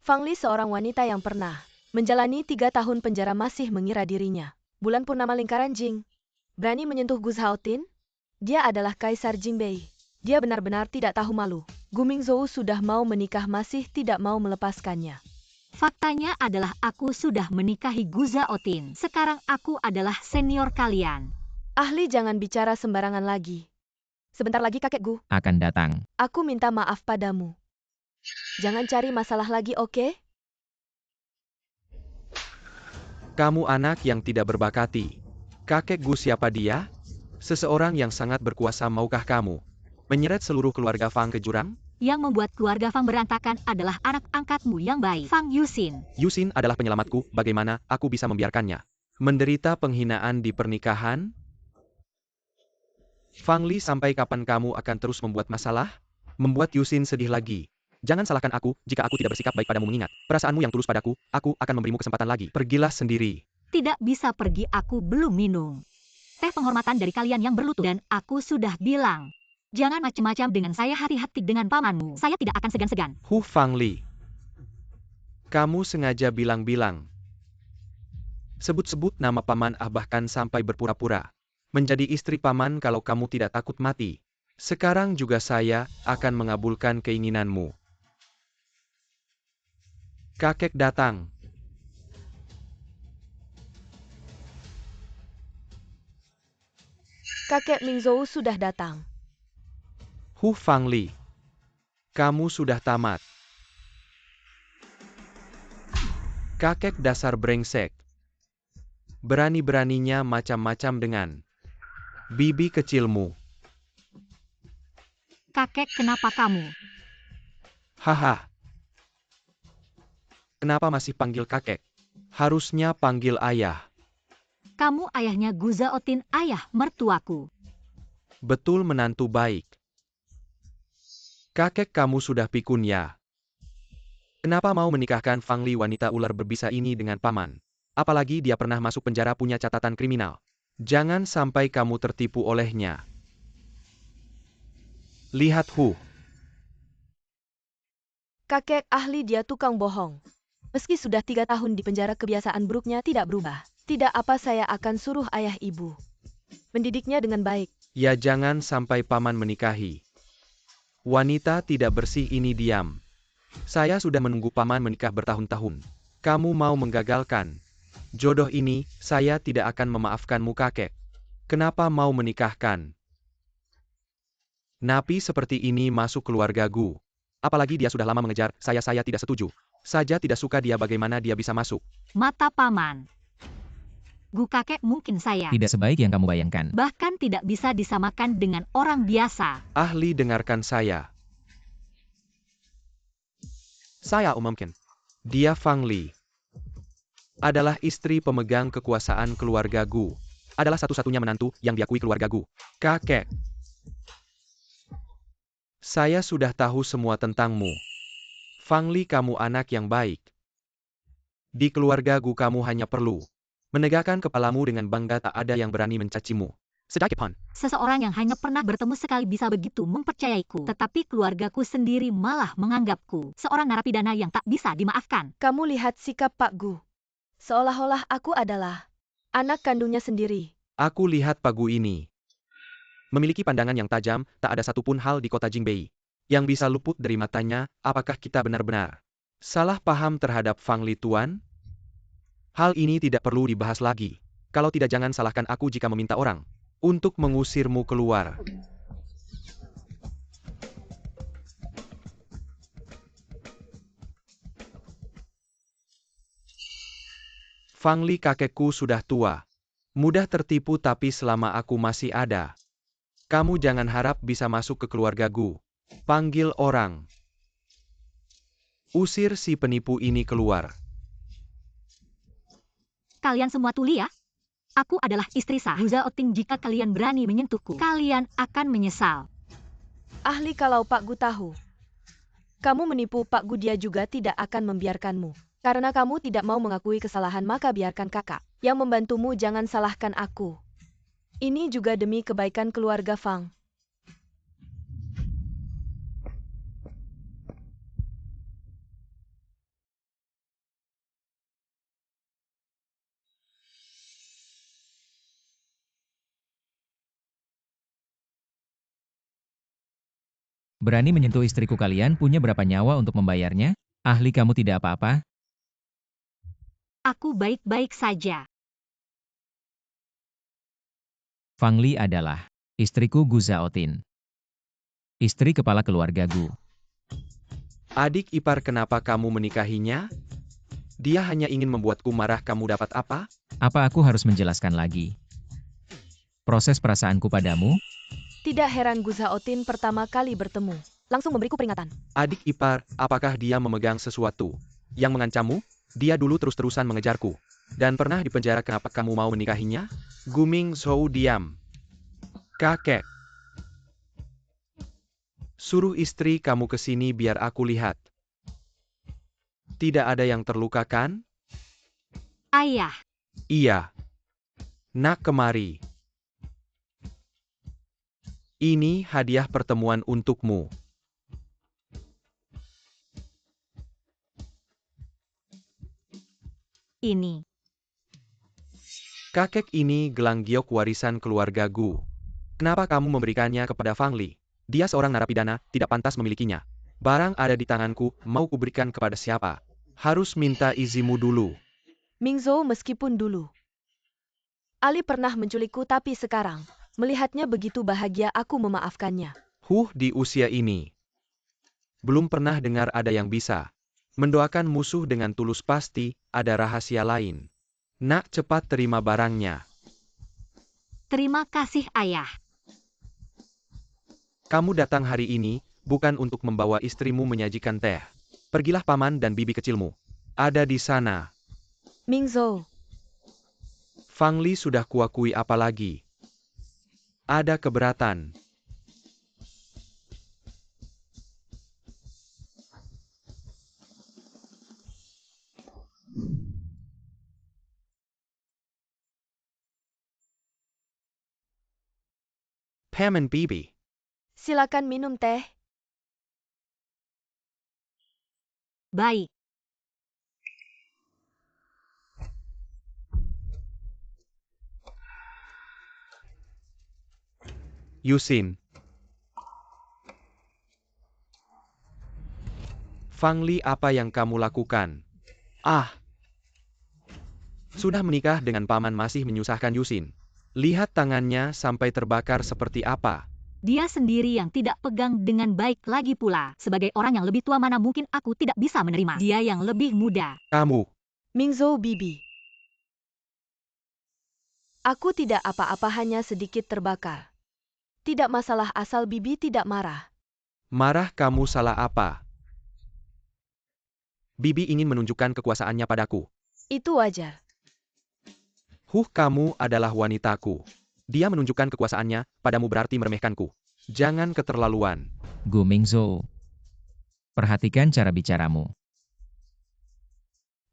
Fang Li, seorang wanita yang pernah menjalani 3 tahun penjara, masih mengira dirinya bulan purnama lingkaran Jing. Berani menyentuh Gu Zhaotin? Dia adalah Kaisar Jingbei. Dia benar-benar tidak tahu malu. Gu Mingzhou sudah mau menikah masih tidak mau melepaskannya. Faktanya adalah aku sudah menikahi Gu Zhaotin. Sekarang aku adalah senior kalian. Ahli, jangan bicara sembarangan lagi. Sebentar lagi kakek Gu Akan datang. aku minta maaf padamu. Jangan cari masalah lagi, oke? Kamu anak yang tidak berbakati. Kakek Gu, siapa dia? Seseorang yang sangat berkuasa. Maukah kamu menyeret seluruh keluarga Fang ke jurang? Yang membuat keluarga Fang berantakan adalah anak angkatmu yang baik, Fang Yusin. Yusin adalah penyelamatku, bagaimana aku bisa membiarkannya menderita penghinaan di pernikahan? Fang Li, sampai kapan kamu akan terus membuat masalah? Membuat Yusin sedih lagi. Jangan salahkan aku jika aku tidak bersikap baik padamu, mengingat perasaanmu yang tulus padaku. Aku akan memberimu kesempatan lagi. Pergilah sendiri. Tidak bisa pergi, aku belum minum teh penghormatan dari kalian yang berlutut. Dan aku sudah bilang, jangan macam-macam dengan saya, hati-hati dengan pamanmu. Saya tidak akan segan-segan. Fang Li. Kamu sengaja bilang-bilang. Sebut-sebut nama paman, bahkan sampai berpura-pura menjadi istri paman kalau kamu tidak takut mati. Sekarang juga saya akan mengabulkan keinginanmu. Kakek datang. Kakek Mingzhou sudah datang. Fang Li. Kamu sudah tamat. Kakek dasar brengsek. Berani-beraninya macam-macam dengan bibi kecilmu. Kakek, kenapa kamu? Haha. Kenapa masih panggil kakek? Harusnya panggil ayah. Kamu ayahnya Gu Zhaotin, ayah mertuaku. Betul, menantu baik. Kakek kamu sudah pikun ya? Kenapa mau menikahkan Fang Li, wanita ular berbisa ini, dengan paman? Apalagi dia pernah masuk penjara, punya catatan kriminal. Jangan sampai kamu tertipu olehnya. Lihat Kakek ahli, dia tukang bohong. Meski sudah 3 tahun di penjara, kebiasaan buruknya tidak berubah. Tidak apa, saya akan suruh ayah ibu mendidiknya dengan baik. Ya, jangan sampai paman menikahi wanita tidak bersih ini. Diam. Saya sudah menunggu paman menikah bertahun-tahun. Kamu mau menggagalkan jodoh ini? Saya tidak akan memaafkanmu, kakek. Kenapa mau menikahkan Napi seperti ini masuk keluarga Gu. Apalagi dia sudah lama mengejar saya tidak setuju. Saja tidak suka dia bagaimana dia bisa masuk. Mata paman. Gu kakek mungkin saya. Tidak sebaik yang kamu bayangkan. Bahkan tidak bisa disamakan dengan orang biasa. Ahli dengarkan saya. Saya umumkan. Dia Fang Li. Adalah istri pemegang kekuasaan keluarga Gu. Adalah satu-satunya menantu yang diakui keluarga Gu. Kakek. Saya sudah tahu semua tentangmu. Fang Li, kamu anak yang baik. Di keluarga Gu kamu hanya perlu menegakkan kepalamu dengan bangga, tak ada yang berani mencacimu. Sedikitpun. Seseorang yang hanya pernah bertemu sekali bisa begitu mempercayaiku. Tetapi keluargaku sendiri malah menganggapku seorang narapidana yang tak bisa dimaafkan. Kamu lihat sikap Pak Gu. Seolah-olah aku adalah anak kandungnya sendiri. Aku lihat Pak Gu ini memiliki pandangan yang tajam, tak ada satupun hal di kota Jingbei yang bisa luput dari matanya. Apakah kita benar-benar salah paham terhadap Fang Li, Tuan? Hal ini tidak perlu dibahas lagi. Kalau tidak, jangan salahkan aku jika meminta orang untuk mengusirmu keluar. Fang Li, kakekku sudah tua. Mudah tertipu, tapi selama aku masih ada, kamu jangan harap bisa masuk ke keluarga Gu. Panggil orang. Usir si penipu ini keluar. Kalian semua tuli ya? Aku adalah istri sah. Gu Zhaoting, jika kalian berani menyentuhku, kalian akan menyesal. Ahli, kalau Pak Gu tahu kamu menipu Pak Gu, dia juga tidak akan membiarkanmu. Karena kamu tidak mau mengakui kesalahan, maka biarkan kakak yang membantumu, jangan salahkan aku. Ini juga demi kebaikan keluarga Fang. Berani menyentuh istriku, kalian punya berapa nyawa untuk membayarnya? Ahli, kamu tidak apa-apa? Aku baik-baik saja. Fang Li adalah istriku Gu Zhaotin. Istri kepala keluarga Gu. Adik ipar, kenapa kamu menikahinya? Dia hanya ingin membuatku marah. Kamu dapat apa? Apa aku harus menjelaskan lagi proses perasaanku padamu? Tidak heran Gu Zhaotin pertama kali bertemu langsung memberiku peringatan. Adik ipar, apakah dia memegang sesuatu yang mengancammu? Dia dulu terus-terusan mengejarku dan pernah dipenjara. Kenapa kamu mau menikahinya? Gu Mingzhou diam. Kakek. Suruh istri kamu ke sini biar aku lihat. Tidak ada yang terluka kan? Ayah. Iya. Nak, kemari. Ini hadiah pertemuan untukmu. Ini. Kakek, ini gelang giok warisan keluarga Gu. Kenapa kamu memberikannya kepada Fang Li? Dia seorang narapidana, tidak pantas memilikinya. Barang ada di tanganku, mau kuberikan kepada siapa? Harus minta izinmu dulu. Mingzhou, meskipun dulu Ali pernah menculikku, tapi sekarang melihatnya begitu bahagia, aku memaafkannya. Di usia ini belum pernah dengar ada yang bisa mendoakan musuh dengan tulus. Pasti ada rahasia lain. Nak, cepat terima barangnya. Terima kasih, Ayah. Kamu datang hari ini bukan untuk membawa istrimu menyajikan teh. Pergilah, paman dan bibi kecilmu ada di sana. Mingzhou, Fang Li sudah kuakui, apalagi ada keberatan. Paman bibi. silakan minum teh. Baik. Yusin. Fang Li, apa yang kamu lakukan? Sudah menikah dengan paman masih menyusahkan Yusin. Lihat tangannya sampai terbakar seperti apa. Dia sendiri yang tidak pegang dengan baik lagi pula. Sebagai orang yang lebih tua mana mungkin aku tidak bisa menerima dia yang lebih muda. Kamu, Mingzhou Bibi. Aku tidak apa-apa, hanya sedikit terbakar. Tidak masalah asal Bibi tidak marah. marah kamu salah apa? Bibi ingin menunjukkan kekuasaannya padaku. Itu wajar. Kamu adalah wanitaku. Dia menunjukkan kekuasaannya padamu berarti meremehkanku. Jangan keterlaluan. Gu Mingzhou. Perhatikan cara bicaramu.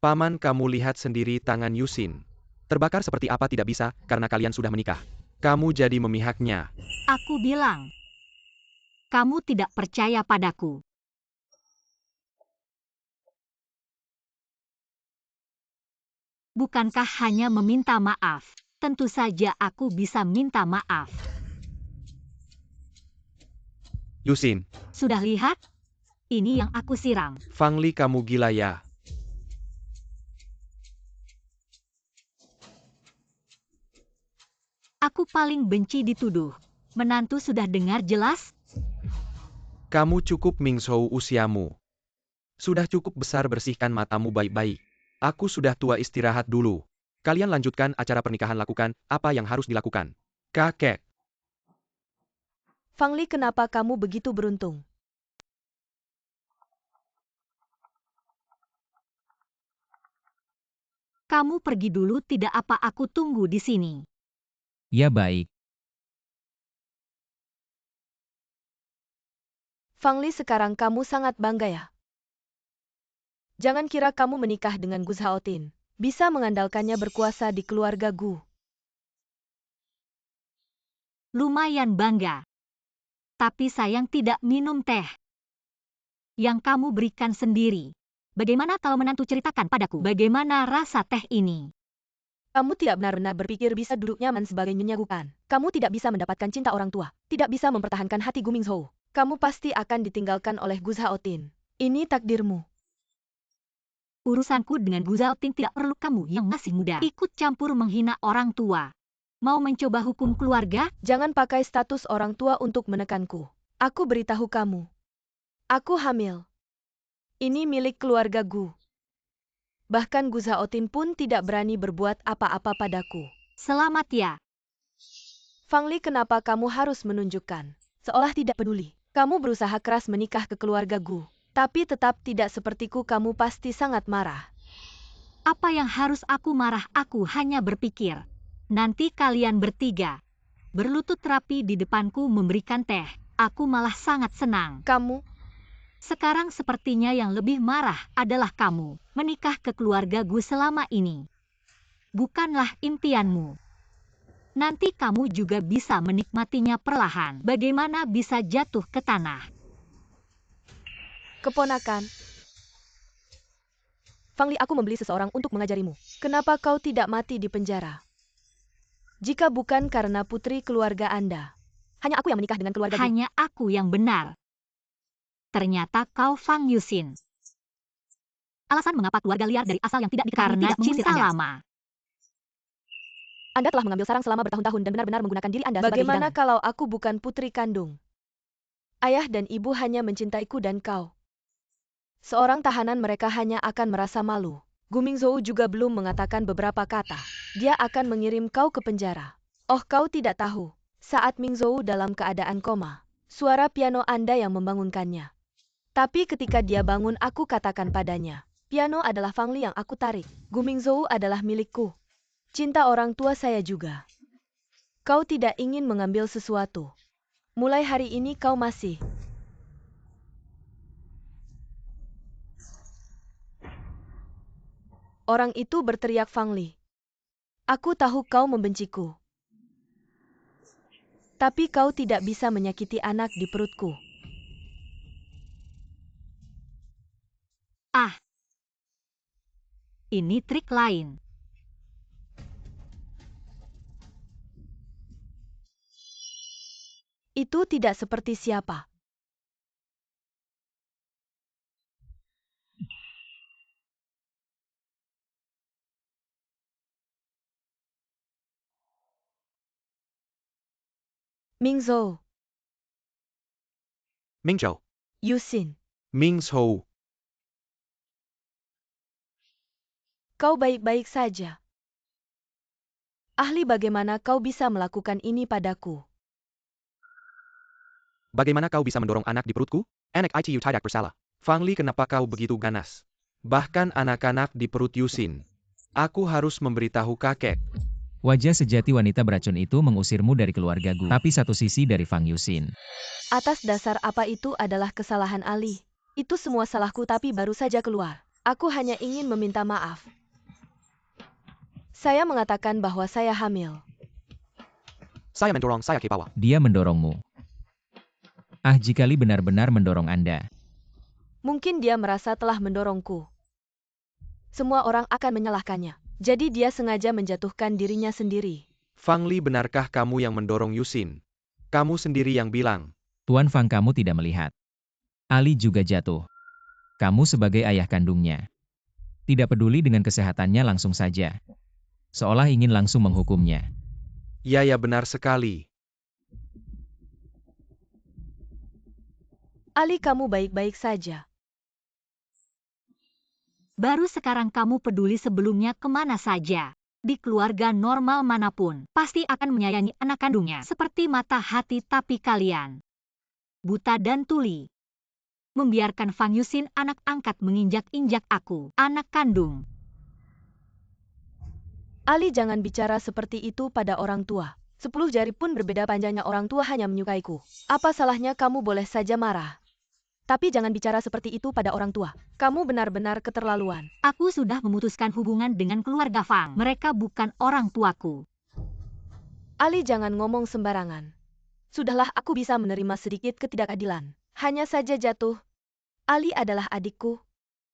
Paman, kamu lihat sendiri tangan Yusin. Terbakar seperti apa tidak bisa karena kalian sudah menikah. Kamu jadi memihaknya. Aku bilang, kamu tidak percaya padaku. Bukankah hanya meminta maaf? Tentu saja aku bisa minta maaf. Yusin, Sudah lihat? Ini yang aku siram. Fang Li, kamu gila ya? Aku paling benci dituduh. Menantu sudah dengar jelas? Kamu cukup, Mingzhou, usiamu. Sudah cukup besar, bersihkan matamu baik-baik. Aku sudah tua, istirahat dulu. Kalian lanjutkan acara pernikahan, lakukan apa yang harus dilakukan. Kakek. Fang Li, kenapa kamu begitu beruntung? Kamu pergi dulu, tidak apa, aku tunggu di sini. Ya baik. Fang Li, sekarang kamu sangat bangga ya? Jangan kira kamu menikah dengan Gu Zhaotin bisa mengandalkannya berkuasa di keluarga Gu. Lumayan bangga. Tapi sayang tidak minum teh yang kamu berikan sendiri. Bagaimana kalau menantu ceritakan padaku bagaimana rasa teh ini? Kamu tidak benar-benar berpikir bisa duduk nyaman sebagai nyonya Gukan. Kamu tidak bisa mendapatkan cinta orang tua. Tidak bisa mempertahankan hati Gu Mingzhou. Kamu pasti akan ditinggalkan oleh Gu Zhaotin. Ini takdirmu. Urusanku dengan Gu Zhaotin tidak perlu kamu yang masih muda ikut campur menghina orang tua. Mau mencoba hukum keluarga? Jangan pakai status orang tua untuk menekanku. Aku beritahu kamu. Aku hamil. Ini milik keluarga Gu. Bahkan Gu Zhaotin pun tidak berani berbuat apa-apa padaku. Selamat ya. Fang Li, kenapa kamu harus menunjukkan seolah tidak peduli? Kamu berusaha keras menikah ke keluarga Gu. Tapi tetap tidak sepertiku, kamu pasti sangat marah. Apa yang harus aku marah? Aku hanya berpikir. Nanti kalian bertiga berlutut rapi di depanku memberikan teh. Aku malah sangat senang. Kamu, Sekarang sepertinya yang lebih marah adalah kamu. Menikah ke keluarga Gu selama ini bukanlah impianmu. Nanti kamu juga bisa menikmatinya perlahan. Bagaimana bisa jatuh ke tanah? keponakan. Fang Li, aku membeli seseorang untuk mengajarimu. Kenapa kau tidak mati di penjara? Jika bukan karena putri keluarga Anda. Hanya aku yang menikah dengan keluarga Gu. Hanya aku yang benar. Ternyata kau Fang Yusin. Alasan mengapa keluarga liar dari asal yang tidak diketahui Karena tidak mengusir cinta Anda. lama. Anda telah mengambil sarang selama bertahun-tahun dan benar-benar menggunakan diri Anda sebagai Bagaimana hidangan. Kalau aku bukan putri kandung? Ayah dan ibu hanya mencintaiku dan kau. Seorang tahanan, mereka hanya akan merasa malu. Gu Mingzhou juga belum mengatakan beberapa kata. Dia akan mengirim kau ke penjara. Oh, kau tidak tahu. Saat Mingzhou dalam keadaan koma, suara piano Anda yang membangunkannya. Tapi ketika dia bangun, aku katakan padanya, piano adalah Fang Li yang aku tarik. Gu Mingzhou adalah milikku. Cinta orang tua saya juga. Kau tidak ingin mengambil sesuatu. Mulai hari ini kau masih. Orang itu berteriak Fang Li. Aku tahu kau membenciku. Tapi kau tidak bisa menyakiti anak di perutku. Ah, ini trik lain. Itu tidak seperti siapa. Mingzhou. Mingzhou. Yusin, Mingzhou. kau baik-baik saja. Ahli, bagaimana kau bisa melakukan ini padaku? Bagaimana kau bisa mendorong anak di perutku? Anak itu tidak bersalah. Fang Li, kenapa kau begitu ganas? Bahkan anak-anak di perut Yusin. Aku harus memberitahu kakek. Wajah sejati wanita beracun itu mengusirmu dari keluarga Gu. Tapi satu sisi dari Fang Yusin. Atas dasar apa itu adalah kesalahan Ali? Itu semua salahku tapi baru saja keluar. Aku hanya ingin meminta maaf. Saya mengatakan bahwa saya hamil. Saya mendorong saya ke bawah. Dia mendorongmu. Ah, jika Li benar-benar mendorong Anda. Mungkin dia merasa telah mendorongku. Semua orang akan menyalahkannya. Jadi dia sengaja menjatuhkan dirinya sendiri. Fang Li, benarkah kamu yang mendorong Yusin? Kamu sendiri yang bilang. Tuan Fang, kamu tidak melihat. Ali juga jatuh. Kamu sebagai ayah kandungnya. Tidak peduli dengan kesehatannya langsung saja. Seolah ingin langsung menghukumnya. Ya benar sekali. Ali, kamu baik-baik saja. Baru sekarang kamu peduli, sebelumnya kemana saja. Di keluarga normal manapun, pasti akan menyayangi anak kandungnya seperti mata hati, tapi kalian buta dan tuli. Membiarkan Fang Yusin anak angkat menginjak-injak aku, anak kandung. Ali, jangan bicara seperti itu pada orang tua. 10 jari pun berbeda panjangnya, orang tua hanya menyukaiku. Apa salahnya kamu boleh saja marah? Tapi jangan bicara seperti itu pada orang tua. Kamu benar-benar keterlaluan. Aku sudah memutuskan hubungan dengan keluarga Fang. Mereka bukan orang tuaku. Ali, jangan ngomong sembarangan. Sudahlah, aku bisa menerima sedikit ketidakadilan. Hanya saja jatuh. Ali adalah adikku.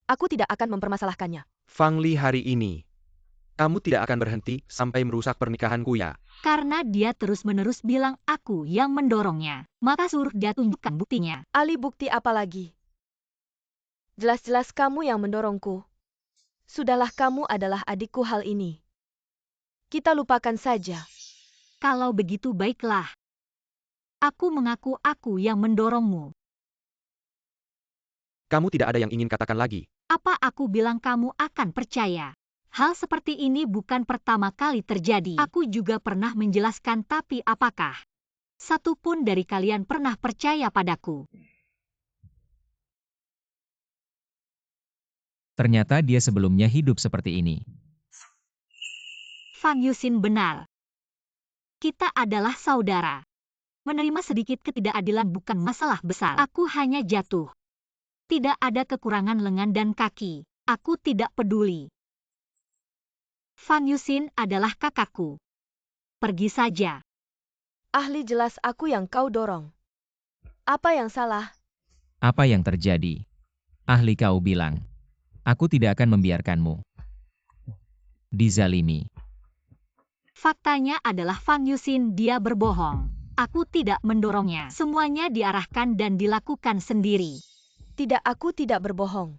Aku tidak akan mempermasalahkannya. Fang Li, hari ini kamu tidak akan berhenti sampai merusak pernikahanku ya. Karena dia terus-menerus bilang aku yang mendorongnya. Maka suruh dia tunjukkan buktinya. Ali, bukti apa lagi? Jelas-jelas kamu yang mendorongku. Sudahlah, kamu adalah adikku, hal ini kita lupakan saja. Kalau begitu baiklah. Aku mengaku aku yang mendorongmu. Kamu tidak ada yang ingin katakan lagi. Apa aku bilang kamu akan percaya? Hal seperti ini bukan pertama kali terjadi. Aku juga pernah menjelaskan, tapi apakah satu pun dari kalian pernah percaya padaku? Ternyata dia sebelumnya hidup seperti ini. Fang Yusin benar. Kita adalah saudara. Menerima sedikit ketidakadilan bukan masalah besar. Aku hanya jatuh. Tidak ada kekurangan lengan dan kaki. Aku tidak peduli. Fang Yusin adalah kakakku. Pergi saja. Ahli, jelas aku yang kau dorong. Apa yang salah? Apa yang terjadi? Ahli, kau bilang. Aku tidak akan membiarkanmu dizalimi. Faktanya adalah Fang Yusin dia berbohong. Aku tidak mendorongnya. Semuanya diarahkan dan dilakukan sendiri. Tidak, aku tidak berbohong.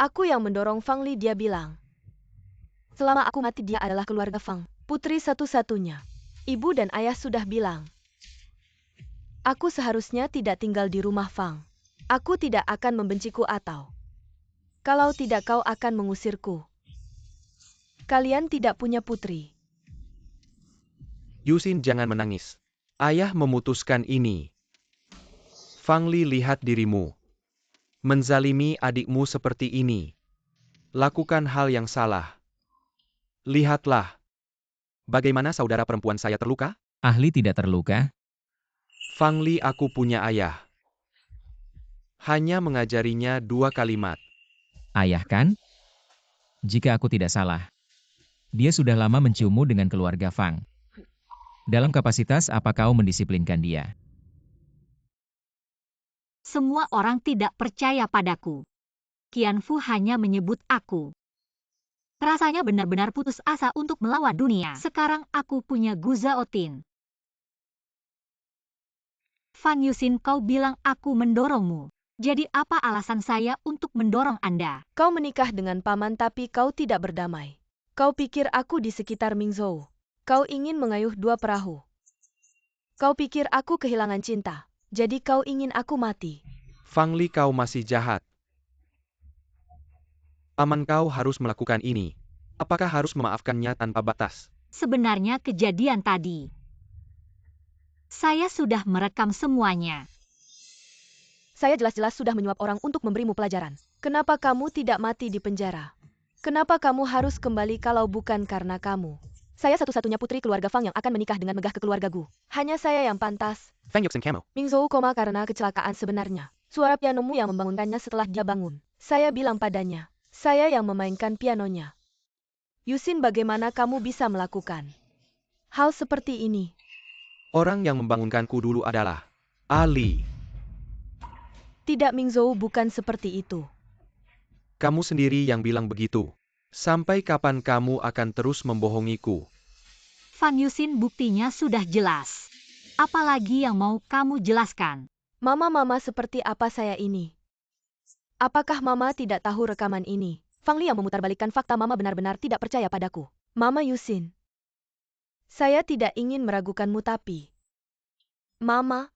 Aku yang mendorong Fang Li, dia bilang. Selama aku mati dia adalah keluarga Fang, putri satu-satunya. Ibu dan ayah sudah bilang. Aku seharusnya tidak tinggal di rumah Fang. Aku tidak akan membenciku atau kalau tidak kau akan mengusirku. Kalian tidak punya putri. Yusin, jangan menangis. Ayah memutuskan ini. Fang Li, lihat dirimu. Menzalimi adikmu seperti ini. Lakukan hal yang salah. Lihatlah. Bagaimana saudara perempuan saya terluka? Ahli tidak terluka. Fang Li, aku punya ayah. Hanya mengajarinya 2 kalimat. Ayah kan? Jika aku tidak salah. Dia sudah lama menciummu dengan keluarga Fang. Dalam kapasitas apa kau mendisiplinkan dia? Semua orang tidak percaya padaku. Qianfu hanya menyebut aku. Rasanya benar-benar putus asa untuk melawan dunia. Sekarang aku punya Gu Zhaotin. Fang Yusin, kau bilang aku mendorongmu. Jadi apa alasan saya untuk mendorong Anda? Kau menikah dengan paman tapi kau tidak berdamai. Kau pikir aku di sekitar Mingzhou. Kau ingin mengayuh 2 perahu. Kau pikir aku kehilangan cinta. Jadi kau ingin aku mati? Fang Li, kau masih jahat. Paman kau harus melakukan ini. Apakah harus memaafkannya tanpa batas? Sebenarnya kejadian tadi. Saya sudah merekam semuanya. Saya jelas-jelas sudah menyuap orang untuk memberimu pelajaran. Kenapa kamu tidak mati di penjara? Kenapa kamu harus kembali kalau bukan karena kamu? Saya satu-satunya putri keluarga Fang yang akan menikah dengan megah ke keluarga Gu. Hanya saya yang pantas. Fang Yuxin Camo. Mingzhou koma karena kecelakaan sebenarnya. Suara pianomu yang membangunkannya setelah dia bangun. Saya bilang padanya. Saya yang memainkan pianonya. Yusin, bagaimana kamu bisa melakukan hal seperti ini? Orang yang membangunkanku dulu adalah Ali. Tidak, Mingzhou, bukan seperti itu. Kamu sendiri yang bilang begitu. Sampai kapan kamu akan terus membohongiku? Fang Yusin, buktinya sudah jelas. Apalagi yang mau kamu jelaskan? Mama seperti apa saya ini? Apakah Mama tidak tahu rekaman ini? Fang Li yang memutarbalikkan fakta. Mama benar-benar tidak percaya padaku. Mama Yusin. Saya tidak ingin meragukanmu tapi... Mama,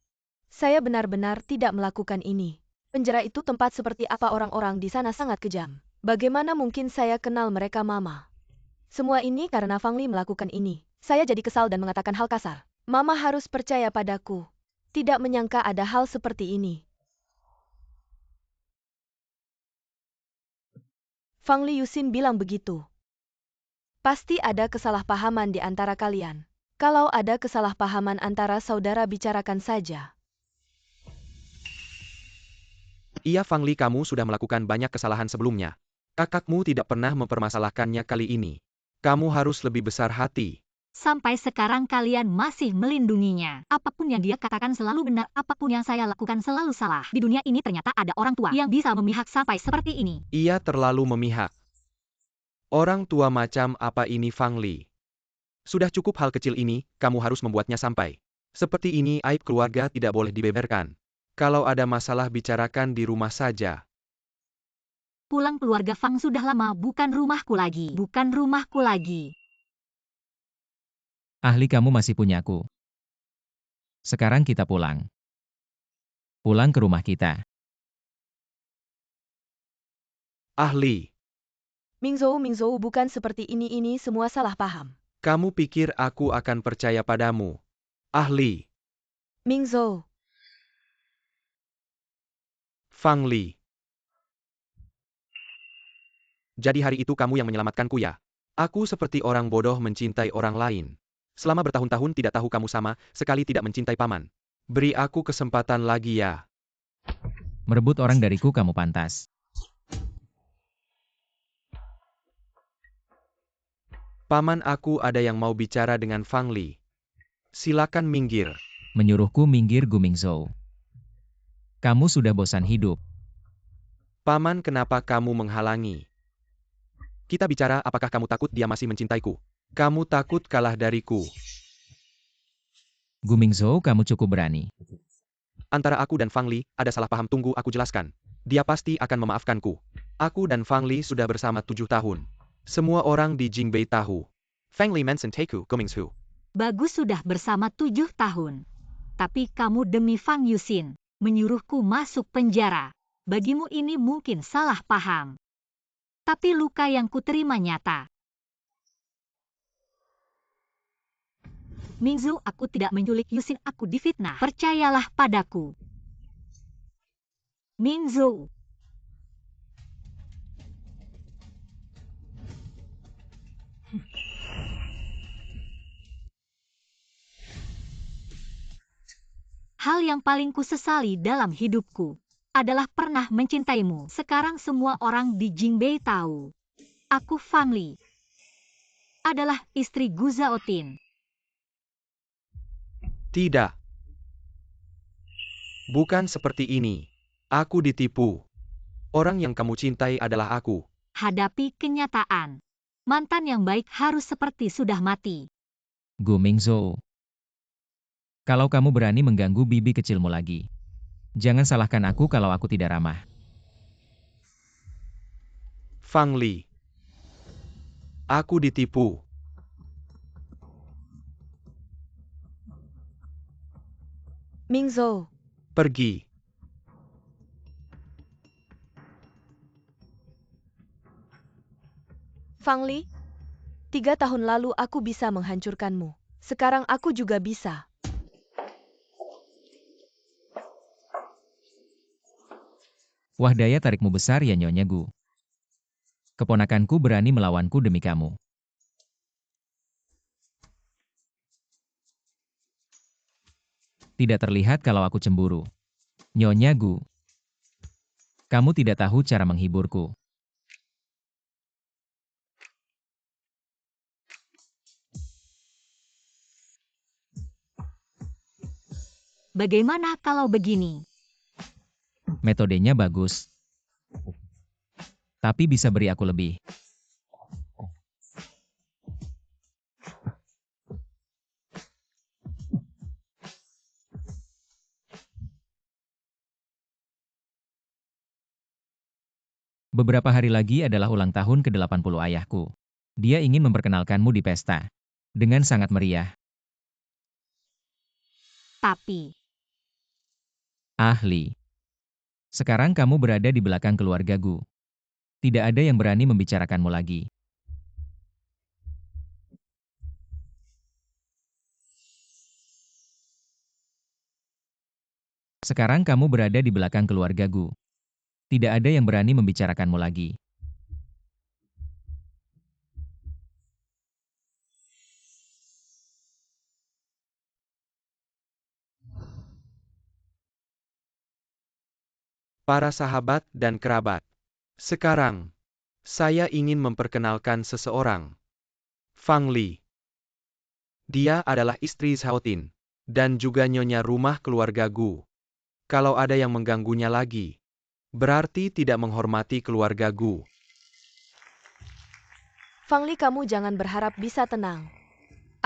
saya benar-benar tidak melakukan ini. Penjara itu tempat seperti apa, orang-orang di sana sangat kejam. Bagaimana mungkin saya kenal mereka, Mama? Semua ini karena Fang Li melakukan ini. Saya jadi kesal dan mengatakan hal kasar. Mama harus percaya padaku. Tidak menyangka ada hal seperti ini. Fang Li, Yusin bilang begitu. Pasti ada kesalahpahaman di antara kalian. Kalau ada kesalahpahaman antara saudara, bicarakan saja. Iya, Fang Li, kamu sudah melakukan banyak kesalahan sebelumnya. Kakakmu tidak pernah mempermasalahkannya kali ini. Kamu harus lebih besar hati. Sampai sekarang kalian masih melindunginya. Apapun yang dia katakan selalu benar, apapun yang saya lakukan selalu salah. Di dunia ini ternyata ada orang tua yang bisa memihak sampai seperti ini. Ia terlalu memihak. Orang tua macam apa ini, Fang Li? Sudah cukup hal kecil ini, kamu harus membuatnya sampai seperti ini. Aib keluarga tidak boleh dibeberkan. Kalau ada masalah, bicarakan di rumah saja. Pulang keluarga Fang sudah lama, bukan rumahku lagi. Bukan rumahku lagi. Ahli, kamu masih punyaku. Sekarang kita pulang. Pulang ke rumah kita. Ahli, Mingzhou, bukan seperti ini semua salah paham. kamu pikir aku akan percaya padamu? Ahli, Mingzhou, Fang Li. Jadi hari itu kamu yang menyelamatkanku ya? Aku seperti orang bodoh mencintai orang lain. Selama bertahun-tahun tidak tahu kamu sama sekali tidak mencintai paman. Beri aku kesempatan lagi ya. Merebut orang dariku kamu pantas. Paman, aku ada yang mau bicara dengan Fang Li. Silakan minggir. Menyuruhku minggir, Gu Mingzhou. Kamu sudah bosan hidup. Paman, kenapa kamu menghalangi? Kita bicara, apakah kamu takut dia masih mencintaiku? Kamu takut kalah dariku? Gu Mingzhou, kamu cukup berani. Antara aku dan Fang Li, ada salah paham, tunggu aku jelaskan. Dia pasti akan memaafkanku. Aku dan Fang Li sudah bersama 7 tahun. Semua orang di Jingbei tahu. Fang Li Mensen Teku Gumingzhu. Bagus, sudah bersama 7 tahun. Tapi kamu demi Fang Yusin, menyuruhku masuk penjara. Bagimu ini mungkin salah paham. Tapi luka yang kuterima nyata. Mingzhou, aku tidak menculik Yusin, aku difitnah. Percayalah padaku. Mingzhou. Hal yang paling kusesali dalam hidupku adalah pernah mencintaimu. Sekarang semua orang di Jingbei tahu. Aku Fang Li adalah istri Gu Zhaotin. Tidak. Bukan seperti ini. Aku ditipu. Orang yang kamu cintai adalah aku. Hadapi kenyataan. Mantan yang baik harus seperti sudah mati. Gu Mingzhou. Kalau kamu berani mengganggu bibi kecilmu lagi, jangan salahkan aku kalau aku tidak ramah. Fang Li. Aku ditipu. Mingzhou, Pergi. Fang Li, 3 tahun lalu aku bisa menghancurkanmu. Sekarang aku juga bisa. Wah, daya tarikmu besar ya Nyonya Gu. Keponakanku berani melawanku demi kamu. Tidak terlihat kalau aku cemburu. Nyonya Gu, kamu tidak tahu cara menghiburku. Bagaimana kalau begini? Metodenya bagus. Tapi bisa beri aku lebih. Beberapa hari lagi adalah ulang tahun ke-80 ayahku. Dia ingin memperkenalkanmu di pesta. Dengan sangat meriah. Tapi, Ahli. Sekarang kamu berada di belakang keluarga Gu. Tidak ada yang berani membicarakanmu lagi. Sekarang kamu berada di belakang keluarga Gu. Tidak ada yang berani membicarakanmu lagi. Para sahabat dan kerabat. Sekarang, saya ingin memperkenalkan seseorang. Fang Li. Dia adalah istri Xiaotin, dan juga nyonya rumah keluarga Gu. Kalau ada yang mengganggunya lagi, berarti tidak menghormati keluarga Gu. Fang Li, kamu jangan berharap bisa tenang.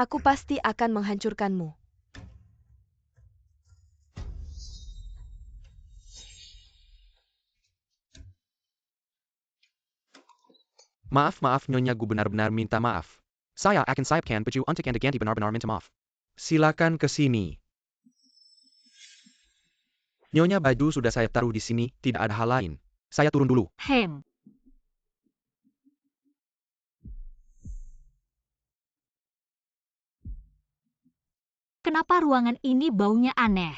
Aku pasti akan menghancurkanmu. Maaf nyonya Gu, benar-benar minta maaf. Saya akan siapkan baju untuk Anda ganti, benar-benar minta maaf. Silakan ke sini. Nyonya, baju sudah saya taruh di sini, tidak ada hal lain. Saya turun dulu. kenapa ruangan ini baunya aneh?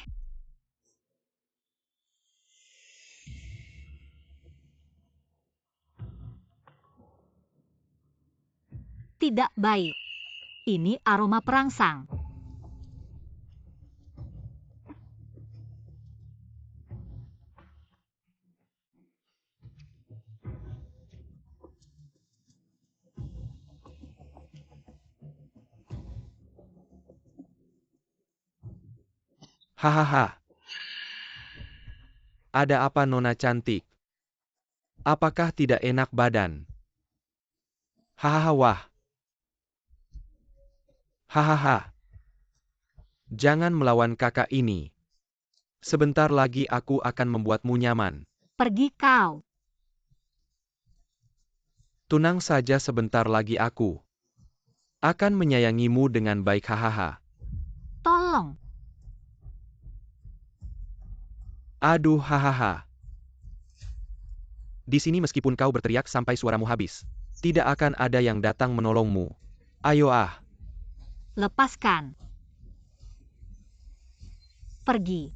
Tidak baik. Ini aroma perangsang. Hahaha. Ada apa nona cantik? Apakah tidak enak badan? Hahaha, wah. Hahaha. Jangan melawan kakak ini. Sebentar lagi aku akan membuatmu nyaman. Pergi kau. Tunang saja, sebentar lagi aku akan menyayangimu dengan baik. Hahaha. Tolong. Aduh, hahaha. Di sini meskipun kau berteriak sampai suaramu habis, tidak akan ada yang datang menolongmu. Ayo ah. Lepaskan. Pergi.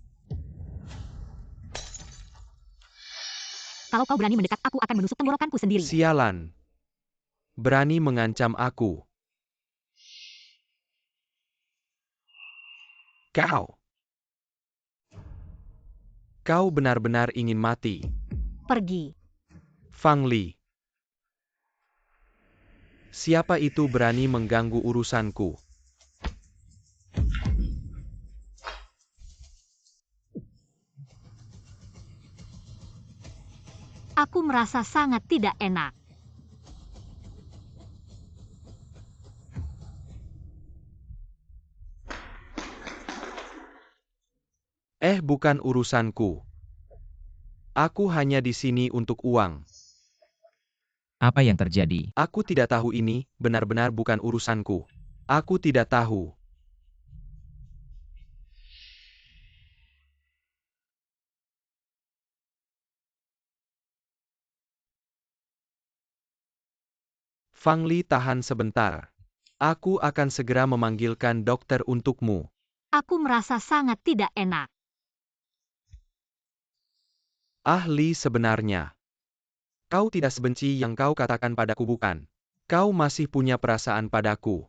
Kalau kau berani mendekat, aku akan menusuk tenggorokanku sendiri. Sialan. Berani mengancam aku. Kau. Kau benar-benar ingin mati. Pergi. Fang Li. Siapa itu berani mengganggu urusanku? Aku merasa sangat tidak enak. Bukan urusanku. Aku hanya di sini untuk uang. Apa yang terjadi? Aku tidak tahu, ini benar-benar bukan urusanku. Aku tidak tahu. Fang Li, tahan sebentar. Aku akan segera memanggilkan dokter untukmu. Aku merasa sangat tidak enak. Li, sebenarnya. Kau tidak sebenci yang kau katakan padaku, bukan? Kau masih punya perasaan padaku.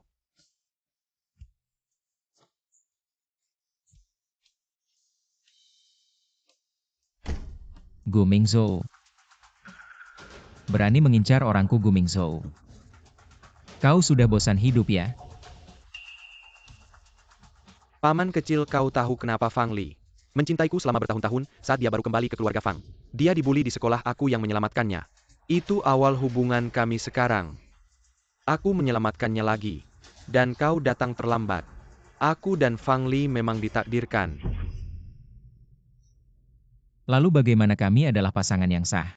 Gu Mingzhou. Berani mengincar orangku, Gu Mingzhou. Kau sudah bosan hidup ya? Paman kecil, kau tahu kenapa Fang Li mencintaiku selama bertahun-tahun saat dia baru kembali ke keluarga Fang. Dia dibully di sekolah, aku yang menyelamatkannya. Itu awal hubungan kami sekarang. Aku menyelamatkannya lagi. Dan kau datang terlambat. Aku dan Fang Li memang ditakdirkan. Lalu bagaimana kami adalah pasangan yang sah?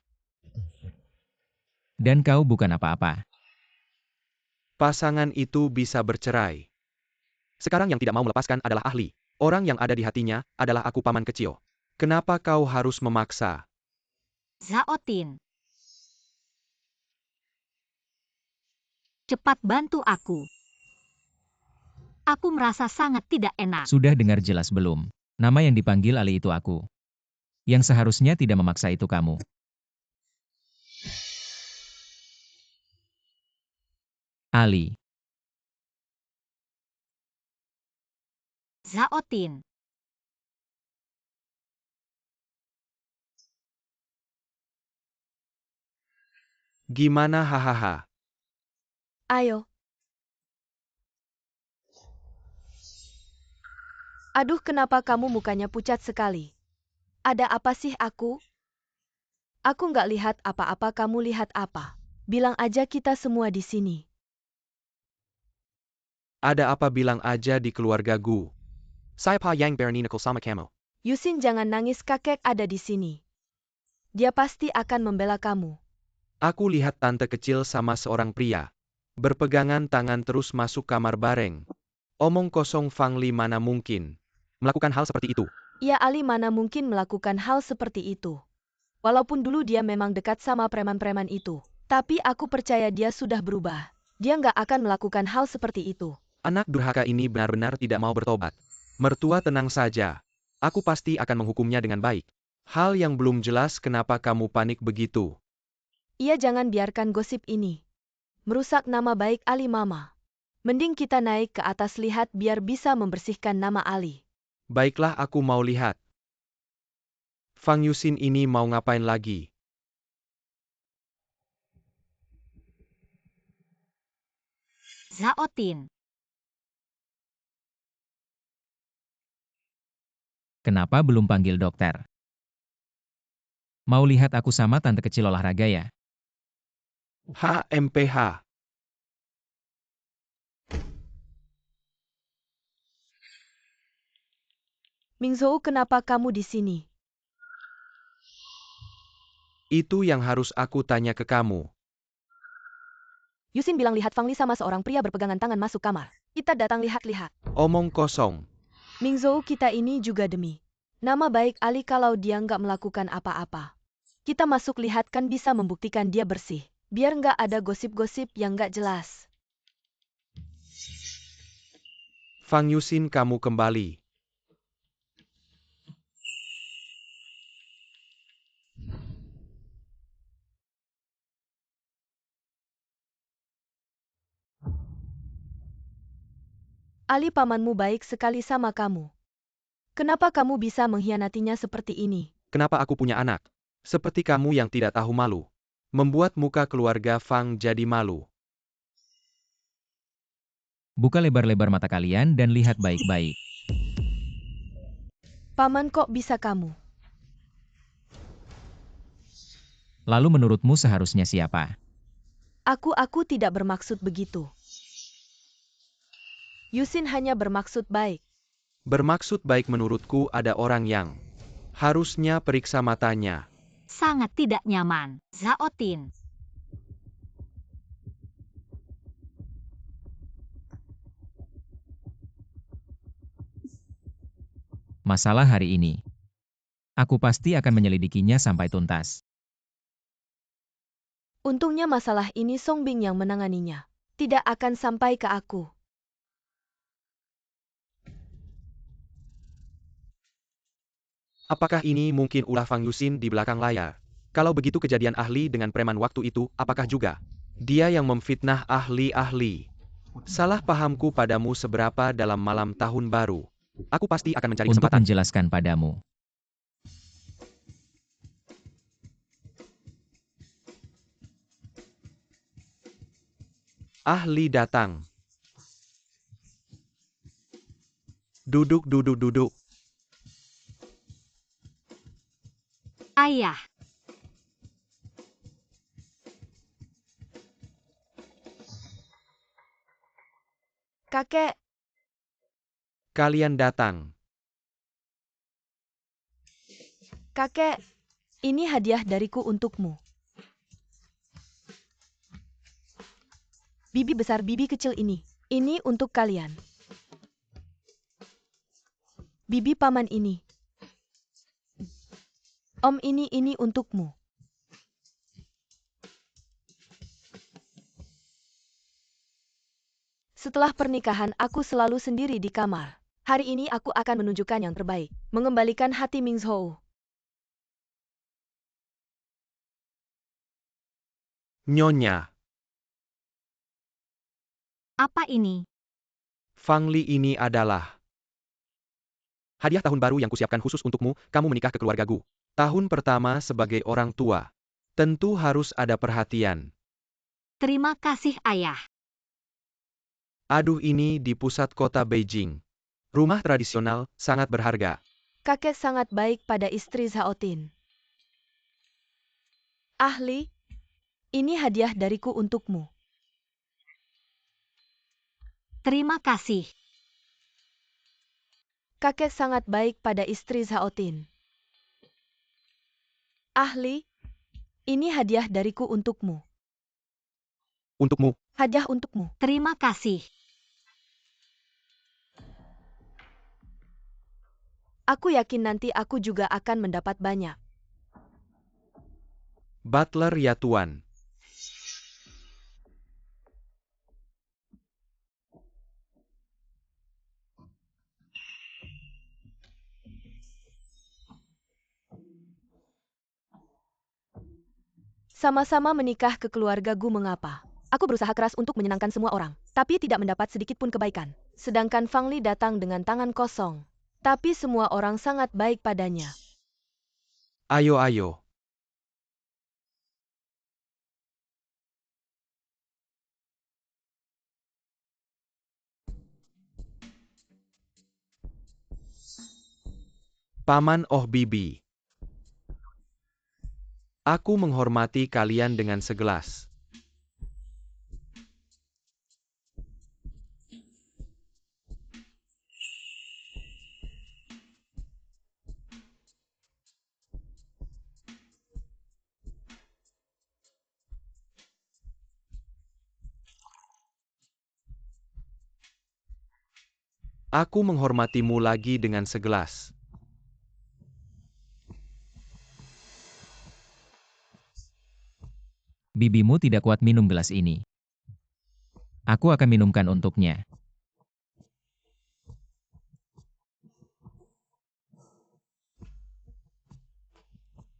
Dan kau bukan apa-apa. Pasangan itu bisa bercerai. Sekarang yang tidak mau melepaskan adalah Li. Orang yang ada di hatinya adalah aku, paman kecil. Kenapa kau harus memaksa? Zhao Tin. Cepat bantu aku. Aku merasa sangat tidak enak. Sudah dengar jelas belum? Nama yang dipanggil Ali itu aku. Yang seharusnya tidak memaksa itu kamu. Ali. Zhao Tin. Gimana, hahaha? Ayo. Aduh, kenapa kamu mukanya pucat sekali? Ada apa sih aku? Aku nggak lihat apa-apa, kamu lihat apa? Bilang aja, kita semua di sini. Ada apa, bilang aja di keluarga Gu. Saya Pa Yang bernikah sama kamu. Yusin, jangan nangis, kakek ada di sini. Dia pasti akan membela kamu. Aku lihat tante kecil sama seorang pria. Berpegangan tangan terus masuk kamar bareng. Omong kosong, Fang Li mana mungkin melakukan hal seperti itu. Ya, Ali mana mungkin melakukan hal seperti itu. Walaupun dulu dia memang dekat sama preman-preman itu. Tapi aku percaya dia sudah berubah. Dia nggak akan melakukan hal seperti itu. Anak durhaka ini benar-benar tidak mau bertobat. Mertua, tenang saja. Aku pasti akan menghukumnya dengan baik. Hal yang belum jelas, kenapa kamu panik begitu? Iya, jangan biarkan gosip ini merusak nama baik Ali, Mama. Mending kita naik ke atas lihat biar bisa membersihkan nama Ali. Baiklah, aku mau lihat. Fang Yusin ini mau ngapain lagi? Zhao Tin. Kenapa belum panggil dokter? Mau lihat aku sama tante kecil olahraga ya? HMPH. Mingzhou, kenapa kamu di sini? Itu yang harus aku tanya ke kamu. Yusin bilang lihat Fang Li sama seorang pria berpegangan tangan masuk kamar. Kita datang lihat-lihat. Omong kosong. Mingzhou, kita ini juga demi nama baik Ali, kalau dia nggak melakukan apa-apa. Kita masuk lihat, kan bisa membuktikan dia bersih. Biar nggak ada gosip-gosip yang nggak jelas. Fang Yusin, kamu kembali. Ali, pamanmu baik sekali sama kamu. Kenapa kamu bisa mengkhianatinya seperti ini? Kenapa aku punya anak seperti kamu yang tidak tahu malu? Membuat muka keluarga Fang jadi malu. Buka lebar-lebar mata kalian dan lihat baik-baik. Paman, kok bisa kamu? Lalu menurutmu seharusnya siapa? Aku tidak bermaksud begitu. Yusin hanya bermaksud baik. Bermaksud baik menurutku ada orang yang harusnya periksa matanya. Sangat tidak nyaman. Zhao Tin. Masalah hari ini. Aku pasti akan menyelidikinya sampai tuntas. Untungnya masalah ini Songbing yang menanganinya. Tidak akan sampai ke aku. Apakah ini mungkin ulah Fang Yuxin di belakang layar? Kalau begitu kejadian ahli dengan preman waktu itu, apakah juga dia yang memfitnah ahli-ahli? Salah pahamku padamu seberapa dalam malam tahun baru. Aku pasti akan mencari Untuk kesempatan. menjelaskan padamu. Ahli datang. Duduk, duduk, duduk. Ayah, Kakek, Kalian datang. kakek, ini hadiah dariku untukmu. Bibi besar bibi kecil ini untuk kalian. Bibi paman ini. Om ini untukmu. Setelah pernikahan aku selalu sendiri di kamar. Hari ini aku akan menunjukkan yang terbaik. Mengembalikan hati Mingzhou. Nyonya, apa ini? Fang Li ini adalah hadiah tahun baru yang kusiapkan khusus untukmu, kamu menikah ke keluargaku. Tahun pertama sebagai orang tua. Tentu harus ada perhatian. Terima kasih ayah. Aduh, ini di pusat kota Beijing. Rumah tradisional, sangat berharga. Kakek sangat baik pada istri Zhaotin. Ahli, ini hadiah dariku untukmu. Terima kasih. Kakek sangat baik pada istri Zhaotin. Ahli, ini hadiah dariku untukmu. Untukmu. Hadiah untukmu. Terima kasih. Aku yakin nanti aku juga akan mendapat banyak. Butler ya tuan. Sama-sama menikah ke keluargaku mengapa? Aku berusaha keras untuk menyenangkan semua orang, tapi tidak mendapat sedikit pun kebaikan. Sedangkan Fang Li datang dengan tangan kosong. Tapi semua orang sangat baik padanya. Ayo, ayo. Paman Oh Bibi. Aku menghormati kalian dengan segelas. Aku menghormatimu lagi dengan segelas. Bibimu tidak kuat minum gelas ini. Aku akan minumkan untuknya.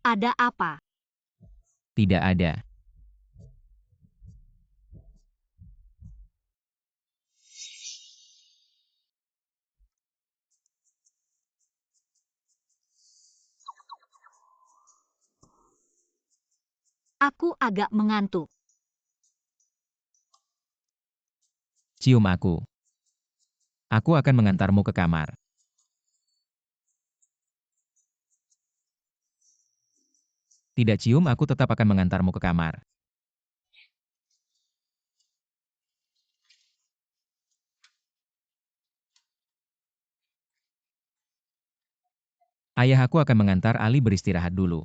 Ada apa? Tidak ada. Aku agak mengantuk. Cium aku. Aku akan mengantarmu ke kamar. Tidak cium, aku tetap akan mengantarmu ke kamar. Ayah aku akan mengantar Ali beristirahat dulu.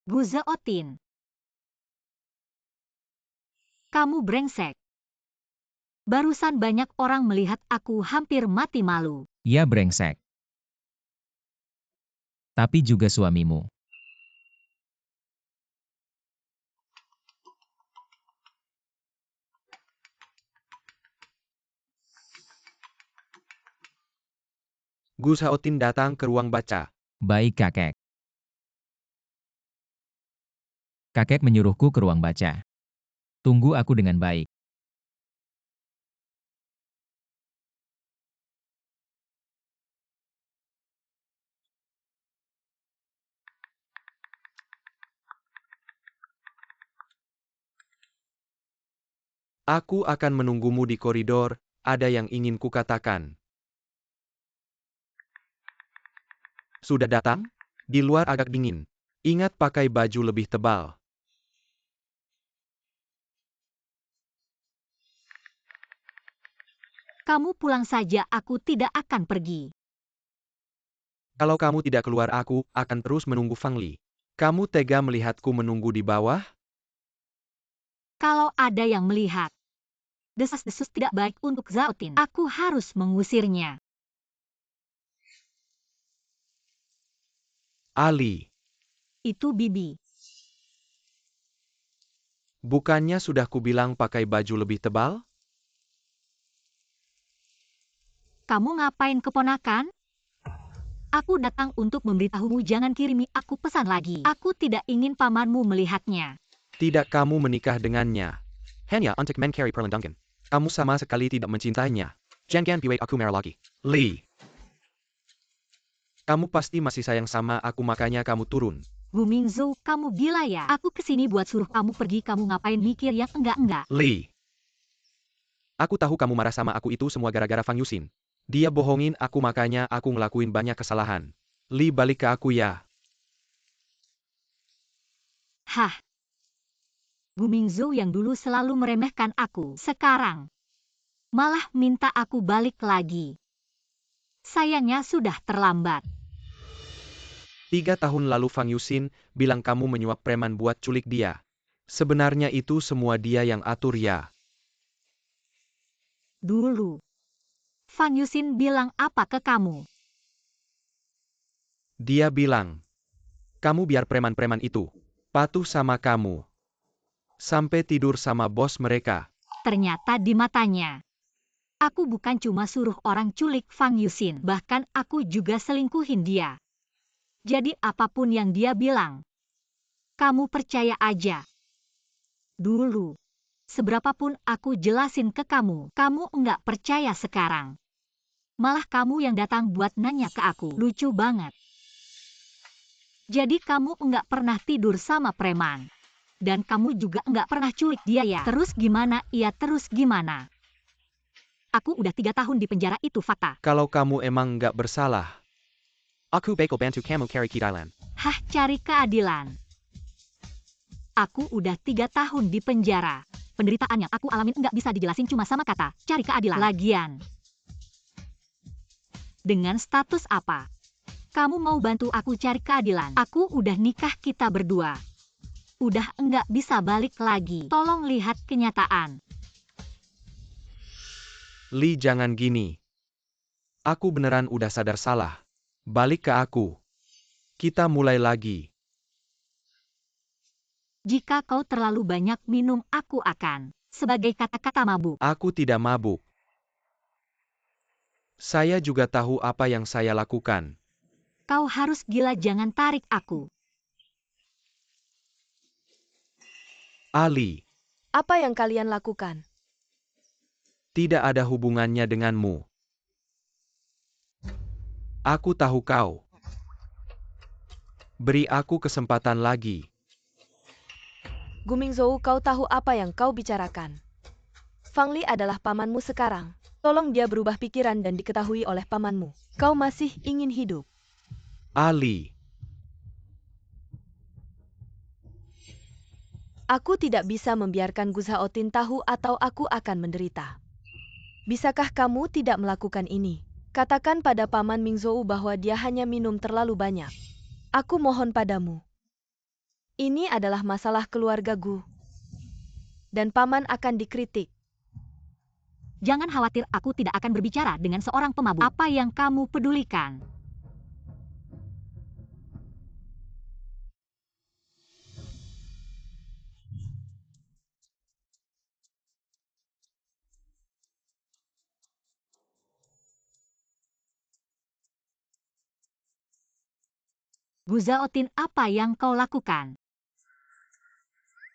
Gu Zhaotin. Kamu brengsek. Barusan banyak orang melihat aku hampir mati malu. Ya brengsek. Tapi juga suamimu. Gu Shaotin datang ke ruang baca. Baik kakek. Kakek menyuruhku ke ruang baca. Tunggu aku dengan baik. Aku akan menunggumu di koridor, ada yang ingin kukatakan. Sudah datang? Di luar agak dingin. Ingat pakai baju lebih tebal. Kamu pulang saja, aku tidak akan pergi. Kalau kamu tidak keluar aku akan terus menunggu Fang Li. Kamu tega melihatku menunggu di bawah? Kalau ada yang melihat. Desas-desus tidak baik untuk Zhaotin. Aku harus mengusirnya. Ali, Itu Bibi. bukannya sudah kubilang pakai baju lebih tebal? Kamu ngapain keponakan? Aku datang untuk memberitahumu jangan kirimi aku pesan lagi. Aku tidak ingin pamanmu melihatnya. Tidak kamu menikah dengannya. Hanya untuk mencari perlindungan. Kamu sama sekali tidak mencintainya. Jangan biwek aku marah lagi. Li. Kamu pasti masih sayang sama aku makanya kamu turun. Gu Mingzhou, kamu gila ya? Aku kesini buat suruh kamu pergi, kamu ngapain mikir yang enggak-enggak? Li. Aku tahu kamu marah sama aku itu semua gara-gara Fang Yuxin. Dia bohongin aku makanya aku ngelakuin banyak kesalahan. Li balik ke aku ya. Hah? Gu Mingzhou yang dulu selalu meremehkan aku, sekarang malah minta aku balik lagi. Sayangnya sudah terlambat. 3 tahun lalu Fang Yuxin bilang kamu menyuap preman buat culik dia. Sebenarnya itu semua dia yang atur ya. Dulu, Fang Yuxin bilang apa ke kamu? Dia bilang, kamu biar preman-preman itu patuh sama kamu. Sampai tidur sama bos mereka. Ternyata di matanya, aku bukan cuma suruh orang culik Fang Yuxin, bahkan aku juga selingkuhin dia. Jadi apapun yang dia bilang, kamu percaya aja. Dulu, seberapapun aku jelasin ke kamu, kamu enggak percaya sekarang. Malah kamu yang datang buat nanya ke aku. Lucu banget. Jadi kamu enggak pernah tidur sama preman. Dan kamu juga enggak pernah culik dia ya? Terus gimana? Iya terus gimana? Aku udah 3 tahun di penjara, itu fakta. Kalau kamu emang nggak bersalah, aku bakal bantu kamu cari keadilan. Hah, cari keadilan? Aku udah 3 tahun di penjara. Penderitaan yang aku alamin nggak bisa dijelasin cuma sama kata, cari keadilan. Lagian, dengan status apa? Kamu mau bantu aku cari keadilan? Aku udah nikah kita berdua. Udah enggak bisa balik lagi. Tolong lihat kenyataan. Li jangan gini. Aku beneran udah sadar salah. Balik ke aku. Kita mulai lagi. Jika kau terlalu banyak minum, aku akan. Sebagai kata-kata mabuk. Aku tidak mabuk. Saya juga tahu apa yang saya lakukan. Kau harus gila, jangan tarik aku. Ali, Apa yang kalian lakukan? tidak ada hubungannya denganmu. Aku tahu kau. Beri aku kesempatan lagi. Gu Mingzhou, kau tahu apa yang kau bicarakan. Fang Li adalah pamanmu sekarang. Tolong dia berubah pikiran dan diketahui oleh pamanmu. Kau masih ingin hidup. Ali, Aku tidak bisa membiarkan Gu Shaotin tahu atau aku akan menderita. Bisakah kamu tidak melakukan ini? Katakan pada paman Mingzhou bahwa dia hanya minum terlalu banyak. Aku mohon padamu. Ini adalah masalah keluarga Gu. dan paman akan dikritik. Jangan khawatir, aku tidak akan berbicara dengan seorang pemabuk. Apa yang kamu pedulikan? Gu Zhaotin, apa yang kau lakukan?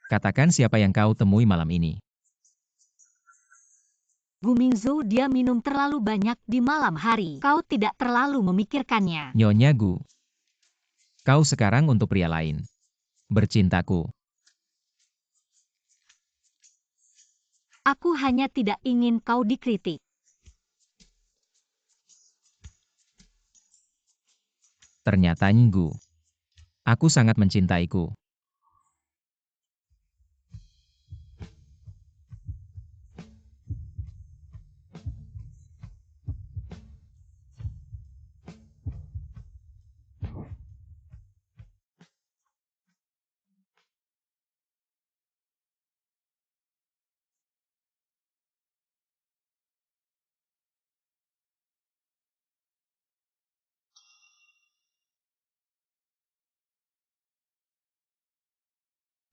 Katakan siapa yang kau temui malam ini. Gu Mingzhou, dia minum terlalu banyak di malam hari. Kau tidak terlalu memikirkannya. Nyonya Gu. Kau sekarang untuk pria lain. Bercintaku. Aku hanya tidak ingin kau dikritik. Ternyata Gu. Aku sangat mencintaiku.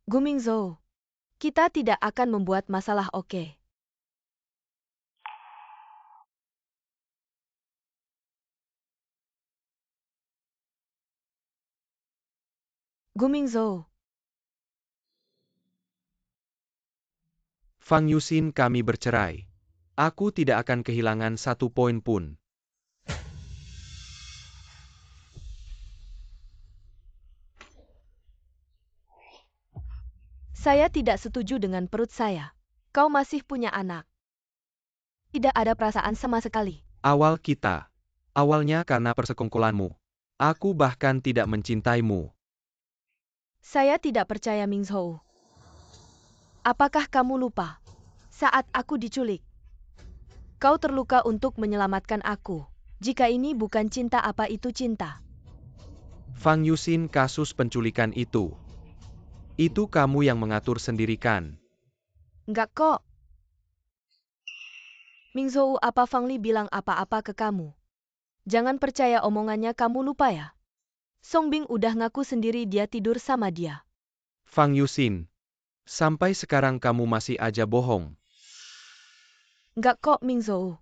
Gu Mingzhou, kita tidak akan membuat masalah, oke? Gu Mingzhou, Fang Yuxin, kami bercerai. Aku tidak akan kehilangan 1 poin pun. saya tidak setuju dengan perut saya. Kau masih punya anak. Tidak ada perasaan sama sekali. Awalnya karena persekongkolanmu. Aku bahkan tidak mencintaimu. Saya tidak percaya, Mingzhou. Apakah kamu lupa? Saat aku diculik, kau terluka untuk menyelamatkan aku. Jika ini bukan cinta, apa itu cinta? Fang Yuxin, kasus penculikan itu kamu yang mengatur sendiri kan? Enggak kok. Mingzhou, apa Fang Li bilang apa-apa ke kamu? Jangan percaya omongannya, kamu lupa ya? Song Bing udah ngaku sendiri dia tidur sama dia. Fang Yuxin, sampai sekarang kamu masih aja bohong. Enggak kok, Mingzhou.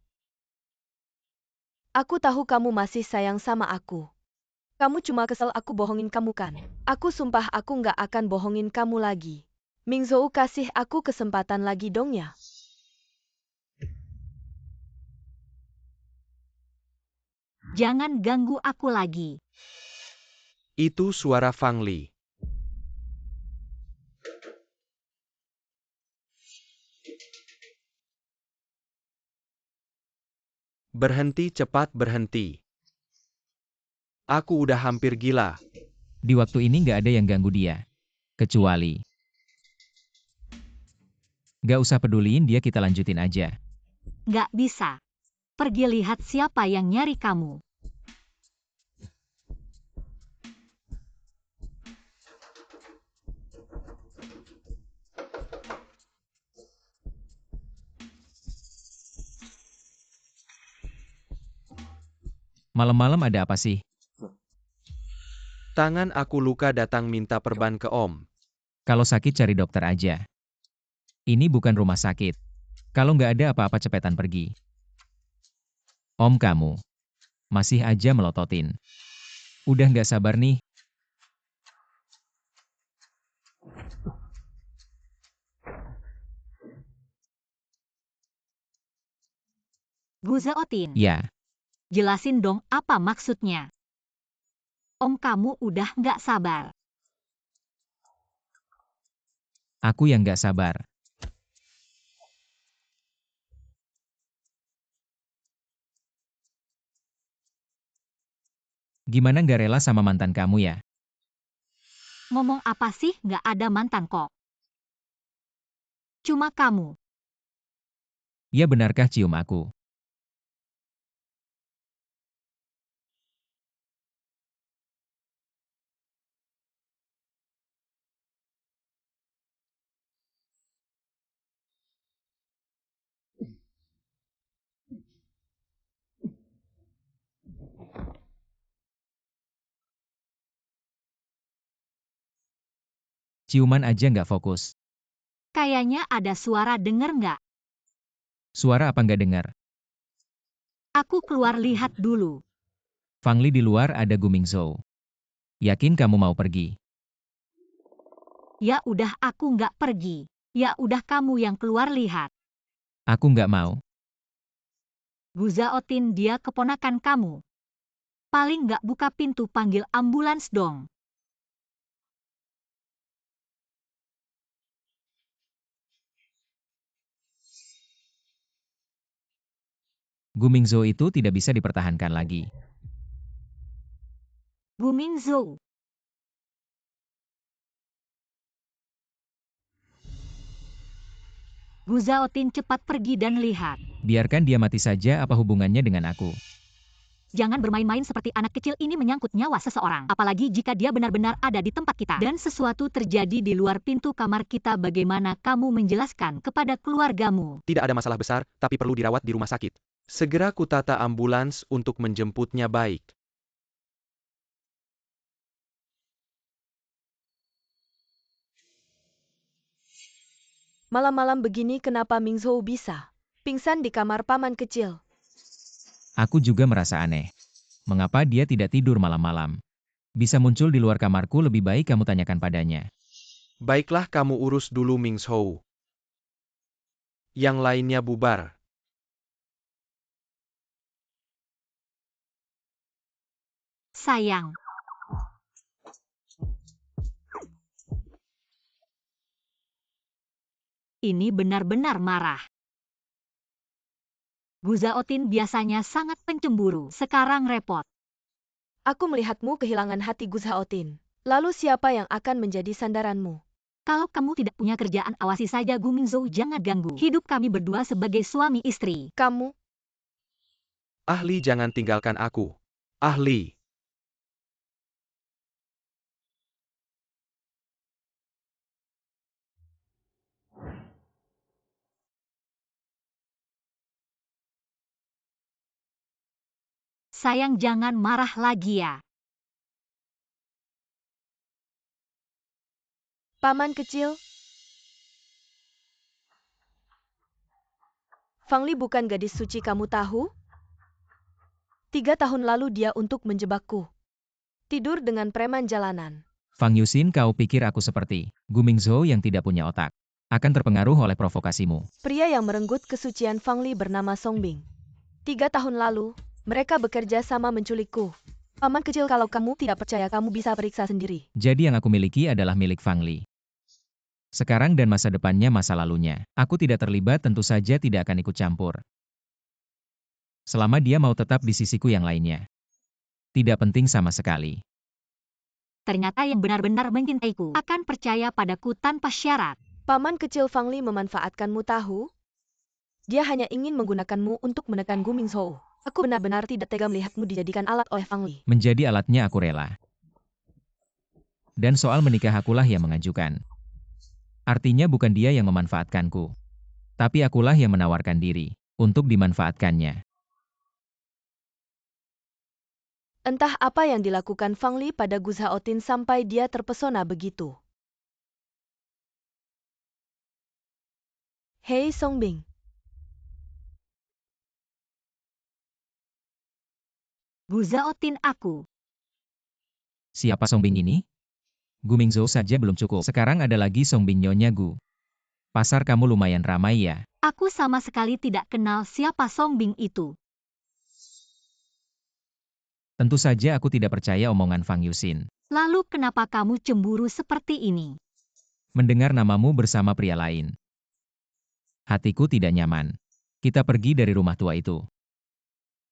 Aku tahu kamu masih sayang sama aku. Kamu cuma kesel aku bohongin kamu kan? Aku sumpah aku nggak akan bohongin kamu lagi. Mingzhou, kasih aku kesempatan lagi dong ya. Jangan ganggu aku lagi. Itu suara Fang Li. Berhenti, cepat berhenti. Aku udah hampir gila. Di waktu ini nggak ada yang ganggu dia. Kecuali. Nggak usah peduliin dia, kita lanjutin aja. Nggak bisa. Pergi lihat siapa yang nyari kamu. Malam-malam ada apa sih? Tangan aku luka, datang minta perban ke Om. Kalau sakit cari dokter aja. Ini bukan rumah sakit. Kalau nggak ada apa-apa cepetan pergi. Om kamu. Masih aja melototin. Udah nggak sabar nih. Gu Zhaotin, Ya, jelasin dong apa maksudnya. Om kamu udah nggak sabar. aku yang nggak sabar. Gimana nggak rela sama mantan kamu ya? Ngomong apa sih, nggak ada mantan kok. Cuma kamu. Ya benarkah cium aku? Ciuman aja nggak fokus. Kayaknya ada suara, denger nggak? Suara apa nggak dengar? Aku keluar lihat dulu. Fang Li di luar, ada Gu Mingzhou. Yakin kamu mau pergi? Ya udah, aku nggak pergi. Ya udah, kamu yang keluar lihat. Aku nggak mau. Gu Zhaotin, dia keponakan kamu. Paling nggak buka pintu, panggil ambulans dong. Gu Mingzhou itu tidak bisa dipertahankan lagi. Gu Mingzhou. Gu Zhaotin, cepat pergi dan lihat. Biarkan dia mati saja, apa hubungannya dengan aku? Jangan bermain-main seperti anak kecil, ini menyangkut nyawa seseorang. Apalagi jika dia benar-benar ada di tempat kita. Dan sesuatu terjadi di luar pintu kamar kita, bagaimana kamu menjelaskan kepada keluargamu? Tidak ada masalah besar, tapi perlu dirawat di rumah sakit. Segera kutata ambulans untuk menjemputnya, baik. Malam-malam begini kenapa Mingzhou bisa pingsan di kamar paman kecil? Aku juga merasa aneh. Mengapa dia tidak tidur malam-malam? Bisa muncul di luar kamarku, lebih baik kamu tanyakan padanya. Baiklah, kamu urus dulu Mingzhou. Yang lainnya bubar. Sayang. Ini benar-benar marah. Gu Zhaotin biasanya sangat pencemburu, sekarang repot. Aku melihatmu kehilangan hati Gu Zhaotin. Lalu siapa yang akan menjadi sandaranmu? Kalau kamu tidak punya kerjaan, awasi saja Gu Mingzhou, jangan ganggu hidup kami berdua sebagai suami istri. Kamu, Ahli, jangan tinggalkan aku. Ahli. Sayang, jangan marah lagi ya. paman kecil. Fang Li bukan gadis suci, kamu tahu? 3 tahun lalu dia untuk menjebakku. Tidur dengan preman jalanan. Fang Yuxin, kau pikir aku seperti Gu Mingzhou yang tidak punya otak? Akan terpengaruh oleh provokasimu. Pria yang merenggut kesucian Fang Li bernama Song Bing. 3 tahun lalu, mereka bekerja sama menculikku. Paman kecil, kalau kamu tidak percaya, kamu bisa periksa sendiri. Jadi yang aku miliki adalah milik Fang Li. Sekarang dan masa depannya, masa lalunya. Aku tidak terlibat, tentu saja tidak akan ikut campur. Selama dia mau tetap di sisiku yang lainnya. Tidak penting sama sekali. Ternyata yang benar-benar mencintaiku akan percaya padaku tanpa syarat. Paman kecil Fang Li memanfaatkanmu, tahu? Dia hanya ingin menggunakanmu untuk menekan Gu Mingzhou. Aku benar-benar tidak tega melihatmu dijadikan alat oleh Fang Li. Menjadi alatnya aku rela. Dan soal menikah, akulah yang mengajukan. Artinya bukan dia yang memanfaatkanku. Tapi akulah yang menawarkan diri untuk dimanfaatkannya. Entah apa yang dilakukan Fang Li pada Gu Zhaotin sampai dia terpesona begitu. Hei Song Bing. Gu Zhaotin, aku. Siapa Song Bing ini? Gu Mingzhou saja belum cukup. Sekarang ada lagi Song Bing, Nyonya Gu. Pasar kamu lumayan ramai ya. Aku sama sekali tidak kenal siapa Song Bing itu. Tentu saja aku tidak percaya omongan Fang Yuxin. Lalu kenapa kamu cemburu seperti ini? Mendengar namamu bersama pria lain. Hatiku tidak nyaman. Kita pergi dari rumah tua itu.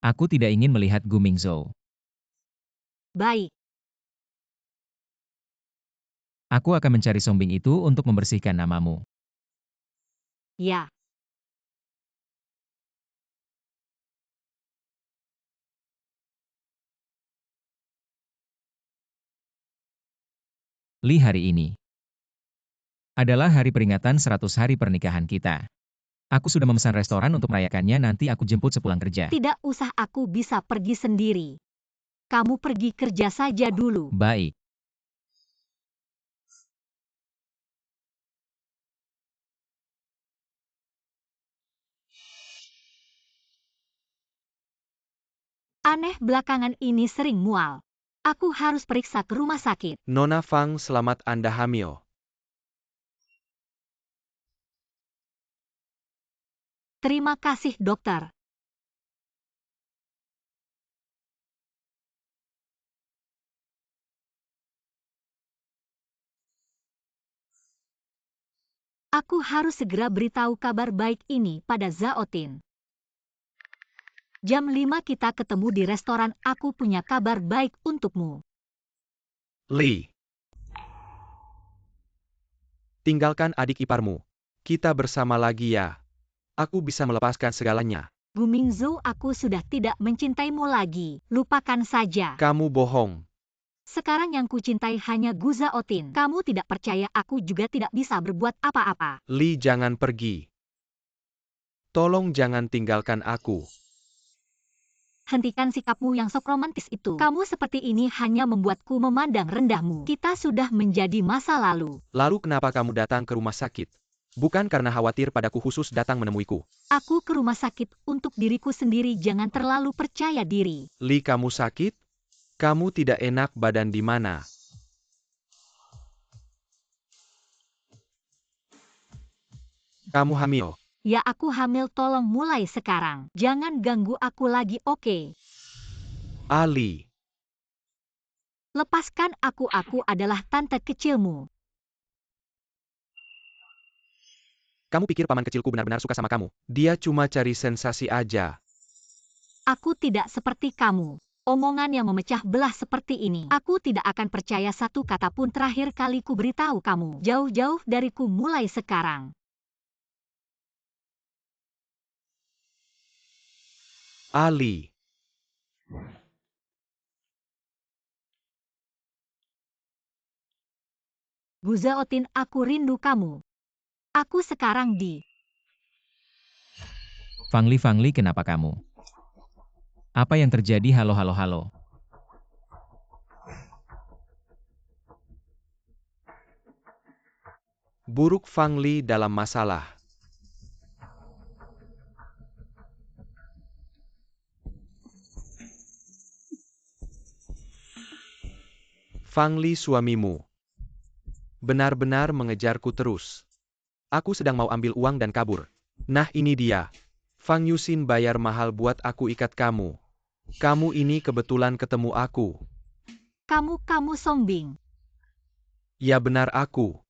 Aku tidak ingin melihat Gu Mingzhou. Baik. Aku akan mencari Song Bing itu untuk membersihkan namamu. Ya. Li, hari ini adalah hari peringatan 100 hari pernikahan kita. Aku sudah memesan restoran untuk merayakannya, nanti aku jemput sepulang kerja. Tidak usah, aku bisa pergi sendiri. Kamu pergi kerja saja dulu. Baik. Aneh belakangan ini sering mual. Aku harus periksa ke rumah sakit. Nona Fang, selamat Anda hamil. Terima kasih dokter. Aku harus segera beritahu kabar baik ini pada Zhao Tin. Jam 5 kita ketemu di restoran. Aku punya kabar baik untukmu. Li. Tinggalkan adik iparmu. Kita bersama lagi ya. Aku bisa melepaskan segalanya. Gu Mingzhou, aku sudah tidak mencintaimu lagi. Lupakan saja. Kamu bohong. Sekarang yang kucintai hanya Gu Zhao Tin. Kamu tidak percaya, aku juga tidak bisa berbuat apa-apa. Li, jangan pergi. Tolong jangan tinggalkan aku. Hentikan sikapmu yang sok romantis itu. Kamu seperti ini hanya membuatku memandang rendahmu. Kita sudah menjadi masa lalu. Lalu kenapa kamu datang ke rumah sakit? Bukan karena khawatir padaku khusus datang menemuiku. Aku ke rumah sakit untuk diriku sendiri, jangan terlalu percaya diri. Li, kamu sakit? Kamu tidak enak badan di mana? Kamu hamil? Ya, aku hamil. Tolong mulai sekarang. Jangan ganggu aku lagi, oke? Ali. Lepaskan aku adalah tante kecilmu. Kamu pikir paman kecilku benar-benar suka sama kamu? Dia cuma cari sensasi aja. Aku tidak seperti kamu. Omongan yang memecah belah seperti ini. Aku tidak akan percaya satu kata pun. Terakhir kali ku beritahu kamu. Jauh-jauh dariku mulai sekarang. Ali. Gu Zhao Tin, aku rindu kamu. Aku sekarang di... Fangli, kenapa kamu? Apa yang terjadi? Halo. Buruk Fang Li dalam masalah. Fang Li, suamimu benar-benar mengejarku terus. Aku sedang mau ambil uang dan kabur. Nah, ini dia. Fang Yuxin bayar mahal buat aku ikat kamu. Kamu ini kebetulan ketemu aku. Kamu Song Bing. Ya benar, aku.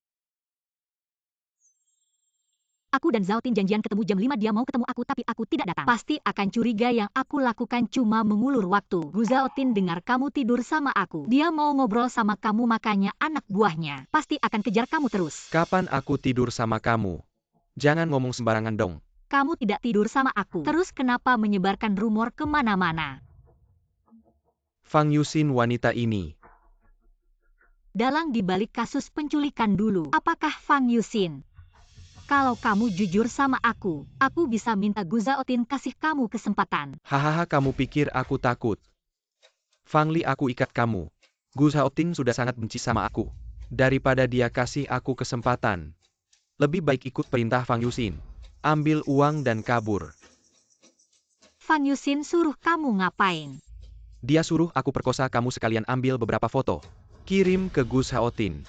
Aku dan Zhao Tin janjian ketemu jam 5. Dia mau ketemu aku tapi aku tidak datang. Pasti akan curiga yang aku lakukan cuma mengulur waktu. Gu Zhao Tin dengar kamu tidur sama aku. Dia mau ngobrol sama kamu, makanya anak buahnya pasti akan kejar kamu terus. Kapan aku tidur sama kamu? Jangan ngomong sembarangan dong. Kamu tidak tidur sama aku. Terus kenapa menyebarkan rumor kemana-mana? Fang Yuxin, wanita ini Dalang dibalik kasus penculikan dulu. Apakah Fang Yuxin? Kalau kamu jujur sama aku bisa minta Gu Zhao Tin kasih kamu kesempatan. Hahaha, kamu pikir aku takut? Fang Li, aku ikat kamu. Gu Zhao Tin sudah sangat benci sama aku. Daripada dia kasih aku kesempatan, lebih baik ikut perintah Fang Yuxin. Ambil uang dan kabur. Fang Yuxin suruh kamu ngapain? Dia suruh aku perkosa kamu sekalian ambil beberapa foto. Kirim ke Gu Zhao Tin.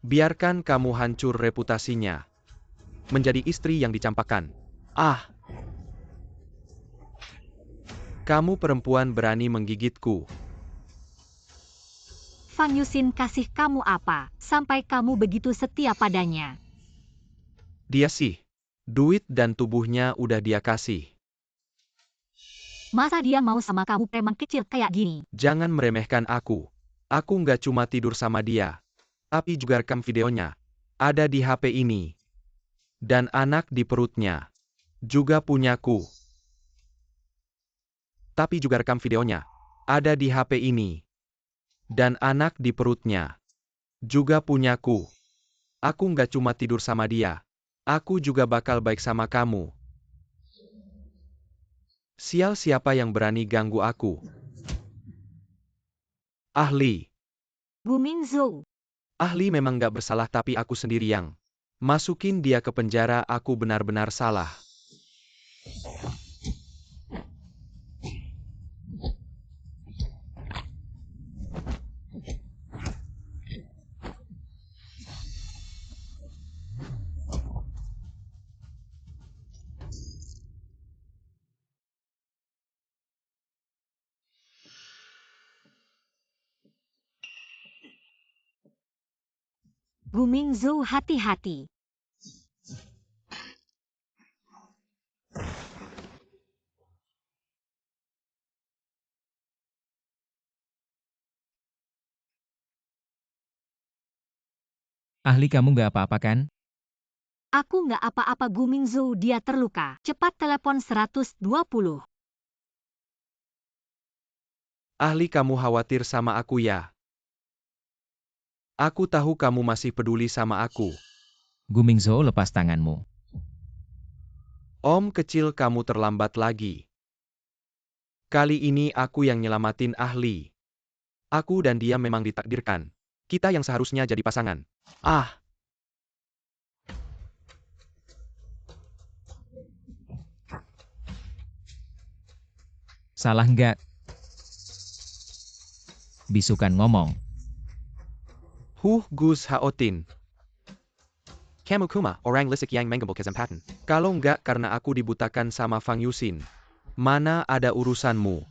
Biarkan kamu hancur reputasinya. Menjadi istri yang dicampakkan. Ah! Kamu perempuan berani menggigitku. Fang Yuxin kasih kamu apa, sampai kamu begitu setia padanya? Dia sih. Duit dan tubuhnya udah dia kasih. Masa dia mau sama kamu preman kecil kayak gini? Jangan meremehkan aku. Aku nggak cuma tidur sama dia, tapi juga rekam videonya. Ada di HP ini. Dan anak di perutnya juga punyaku. Tapi juga rekam videonya. Ada di HP ini. Dan anak di perutnya juga punyaku. Aku nggak cuma tidur sama dia. Aku juga bakal baik sama kamu. Sial, siapa yang berani ganggu aku? Ahli. Gu Mingzhou. Ahli memang nggak bersalah, tapi aku sendiri yang masukin dia ke penjara. Aku benar-benar salah. Gu Mingzhou, hati-hati. Ahli, kamu nggak apa-apa kan? Aku nggak apa-apa Gu Mingzhou, dia terluka. Cepat telepon 120. Ahli, kamu khawatir sama aku ya? Aku tahu kamu masih peduli sama aku. Gu Mingzhou, lepas tanganmu. Om kecil, kamu terlambat lagi. Kali ini aku yang nyelamatin Ahli. Aku dan dia memang ditakdirkan. Kita yang seharusnya jadi pasangan. Ah! Salah nggak? Bisukan ngomong. Gus Haotin. Kamu kuma, orang lisik yang menggembul kesempatan. Kalau enggak karena aku dibutakan sama Fang Yusin. Mana ada urusanmu?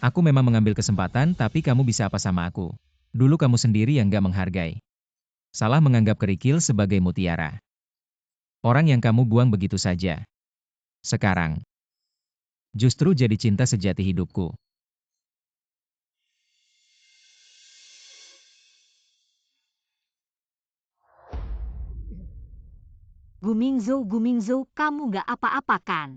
Aku memang mengambil kesempatan, tapi kamu bisa apa sama aku? Dulu kamu sendiri yang nggak menghargai. Salah menganggap kerikil sebagai mutiara. Orang yang kamu buang begitu saja. Sekarang, justru jadi cinta sejati hidupku. Gu Mingzhou, kamu nggak apa-apa kan?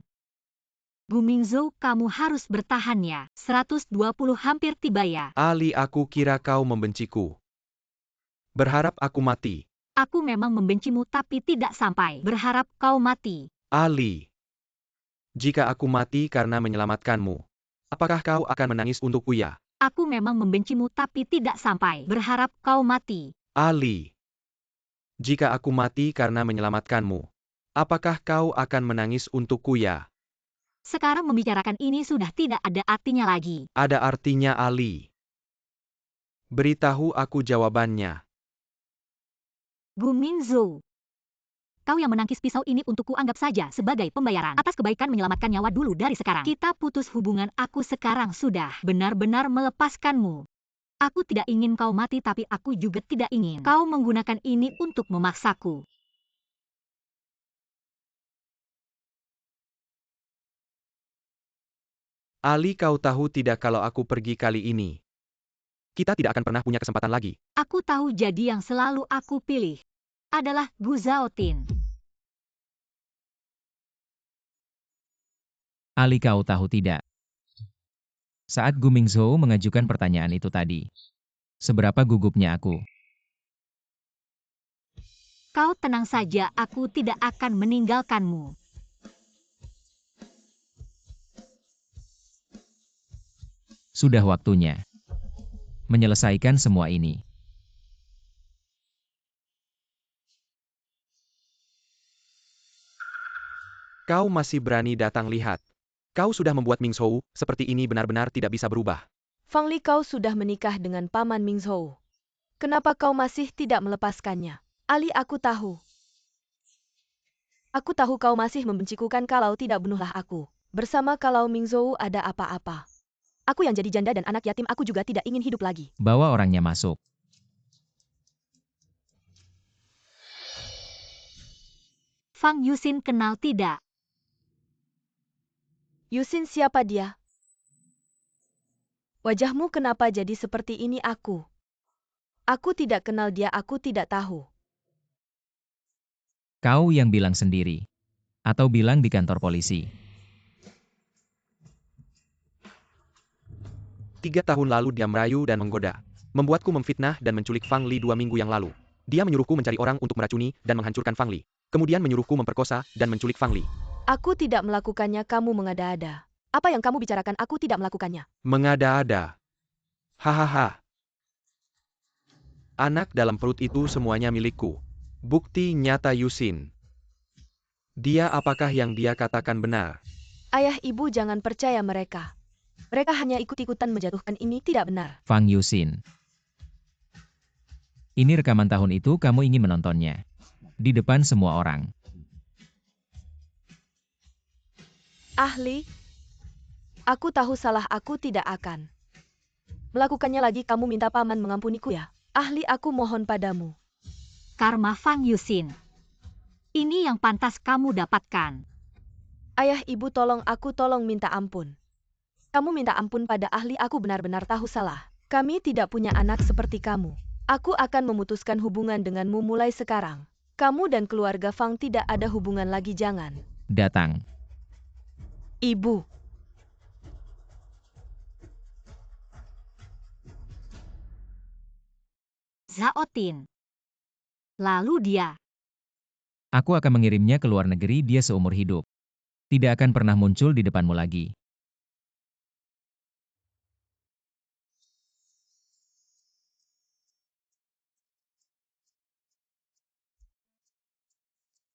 Gu Mingzhou, kamu harus bertahan ya. 120 hampir tiba ya. Ali, aku kira kau membenciku. Berharap aku mati. Aku memang membencimu tapi tidak sampai berharap kau mati. Ali. Jika aku mati karena menyelamatkanmu, apakah kau akan menangis untukku ya? Aku memang membencimu tapi tidak sampai berharap kau mati. Ali. Jika aku mati karena menyelamatkanmu, apakah kau akan menangis untukku ya? Sekarang membicarakan ini sudah tidak ada artinya lagi. Ada artinya, Ali. Beritahu aku jawabannya. Gu Mingzhou, kau yang menangkis pisau ini untukku anggap saja sebagai pembayaran atas kebaikan menyelamatkan nyawa dulu dari sekarang. Kita putus hubungan, aku sekarang sudah benar-benar melepaskanmu. Aku tidak ingin kau mati tapi aku juga tidak ingin kau menggunakan ini untuk memaksaku. Ali, kau tahu tidak kalau aku pergi kali ini, kita tidak akan pernah punya kesempatan lagi. Aku tahu, jadi yang selalu aku pilih adalah Gu Zhaotin. Ali, kau tahu tidak? Saat Gu Mingzhou mengajukan pertanyaan itu tadi, seberapa gugupnya aku. Kau tenang saja, aku tidak akan meninggalkanmu. Sudah waktunya menyelesaikan semua ini. Kau masih berani datang lihat. Kau sudah membuat Mingzhou seperti ini benar-benar tidak bisa berubah. Fang Li, kau sudah menikah dengan paman Mingzhou. Kenapa kau masih tidak melepaskannya? Ali, aku tahu. Aku tahu kau masih membenciku kan, kalau tidak bunuhlah aku. Bersama kalau Mingzhou ada apa-apa. Aku yang jadi janda dan anak yatim, aku juga tidak ingin hidup lagi. Bawa orangnya masuk. Fang Yusin kenal tidak? Yusin, siapa dia? Wajahmu kenapa jadi seperti ini? Aku tidak kenal dia, aku tidak tahu. Kau yang bilang sendiri. Atau bilang di kantor polisi. 3 tahun lalu dia merayu dan menggoda. Membuatku memfitnah dan menculik Fang Li 2 minggu yang lalu. Dia menyuruhku mencari orang untuk meracuni dan menghancurkan Fang Li. Kemudian menyuruhku memperkosa dan menculik Fang Li. Aku tidak melakukannya, kamu mengada-ada. Apa yang kamu bicarakan, aku tidak melakukannya. Mengada-ada. Hahaha. Anak dalam perut itu semuanya milikku. Bukti nyata Yusin. Dia, apakah yang dia katakan benar? Ayah, ibu jangan percaya mereka. Mereka hanya ikut-ikutan menjatuhkan, ini tidak benar. Fang Yusin. Ini rekaman tahun itu, kamu ingin menontonnya. Di depan semua orang. Ahli, aku tahu salah, aku tidak akan melakukannya lagi. Kamu minta paman mengampuniku ya? Ahli, aku mohon padamu. Karma Fang Yusin. Ini yang pantas kamu dapatkan. Ayah, ibu, tolong aku, tolong minta ampun. Kamu minta ampun pada ahli, aku benar-benar tahu salah. Kami tidak punya anak seperti kamu. Aku akan memutuskan hubungan denganmu mulai sekarang. Kamu dan keluarga Fang tidak ada hubungan lagi, jangan. Datang. Ibu. Zhao Tin. Lalu dia. Aku akan mengirimnya ke luar negeri dia seumur hidup. Tidak akan pernah muncul di depanmu lagi.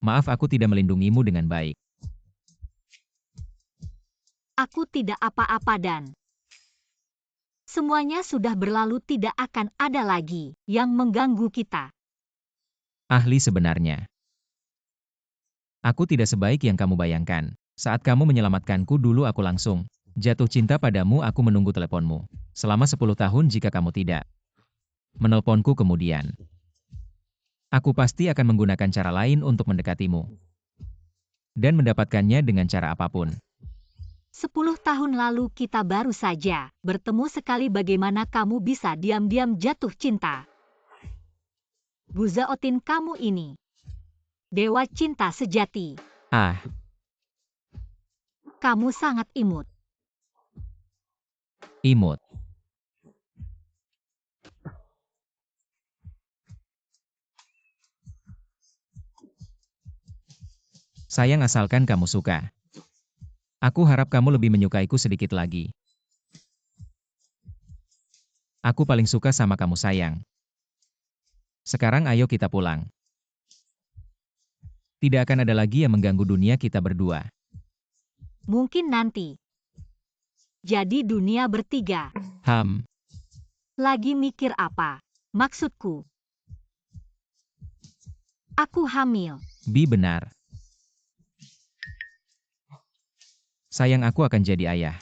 Maaf, aku tidak melindungimu dengan baik. Aku tidak apa-apa dan semuanya sudah berlalu, tidak akan ada lagi yang mengganggu kita. Ahli sebenarnya. Aku tidak sebaik yang kamu bayangkan. Saat kamu menyelamatkanku dulu aku langsung jatuh cinta padamu, aku menunggu teleponmu. Selama 10 tahun jika kamu tidak menelponku kemudian. Aku pasti akan menggunakan cara lain untuk mendekatimu. Dan mendapatkannya dengan cara apapun. 10 tahun lalu kita baru saja bertemu sekali, bagaimana kamu bisa diam-diam jatuh cinta? Bu Zhao Tin, kamu ini dewa cinta sejati. Ah, Kamu sangat imut. imut. Sayang asalkan kamu suka. Aku harap kamu lebih menyukaiku sedikit lagi. Aku paling suka sama kamu sayang. Sekarang ayo kita pulang. Tidak akan ada lagi yang mengganggu dunia kita berdua. Mungkin nanti. Jadi dunia bertiga. Lagi mikir apa? Maksudku. Aku hamil. Bi benar. Sayang, aku akan jadi ayah.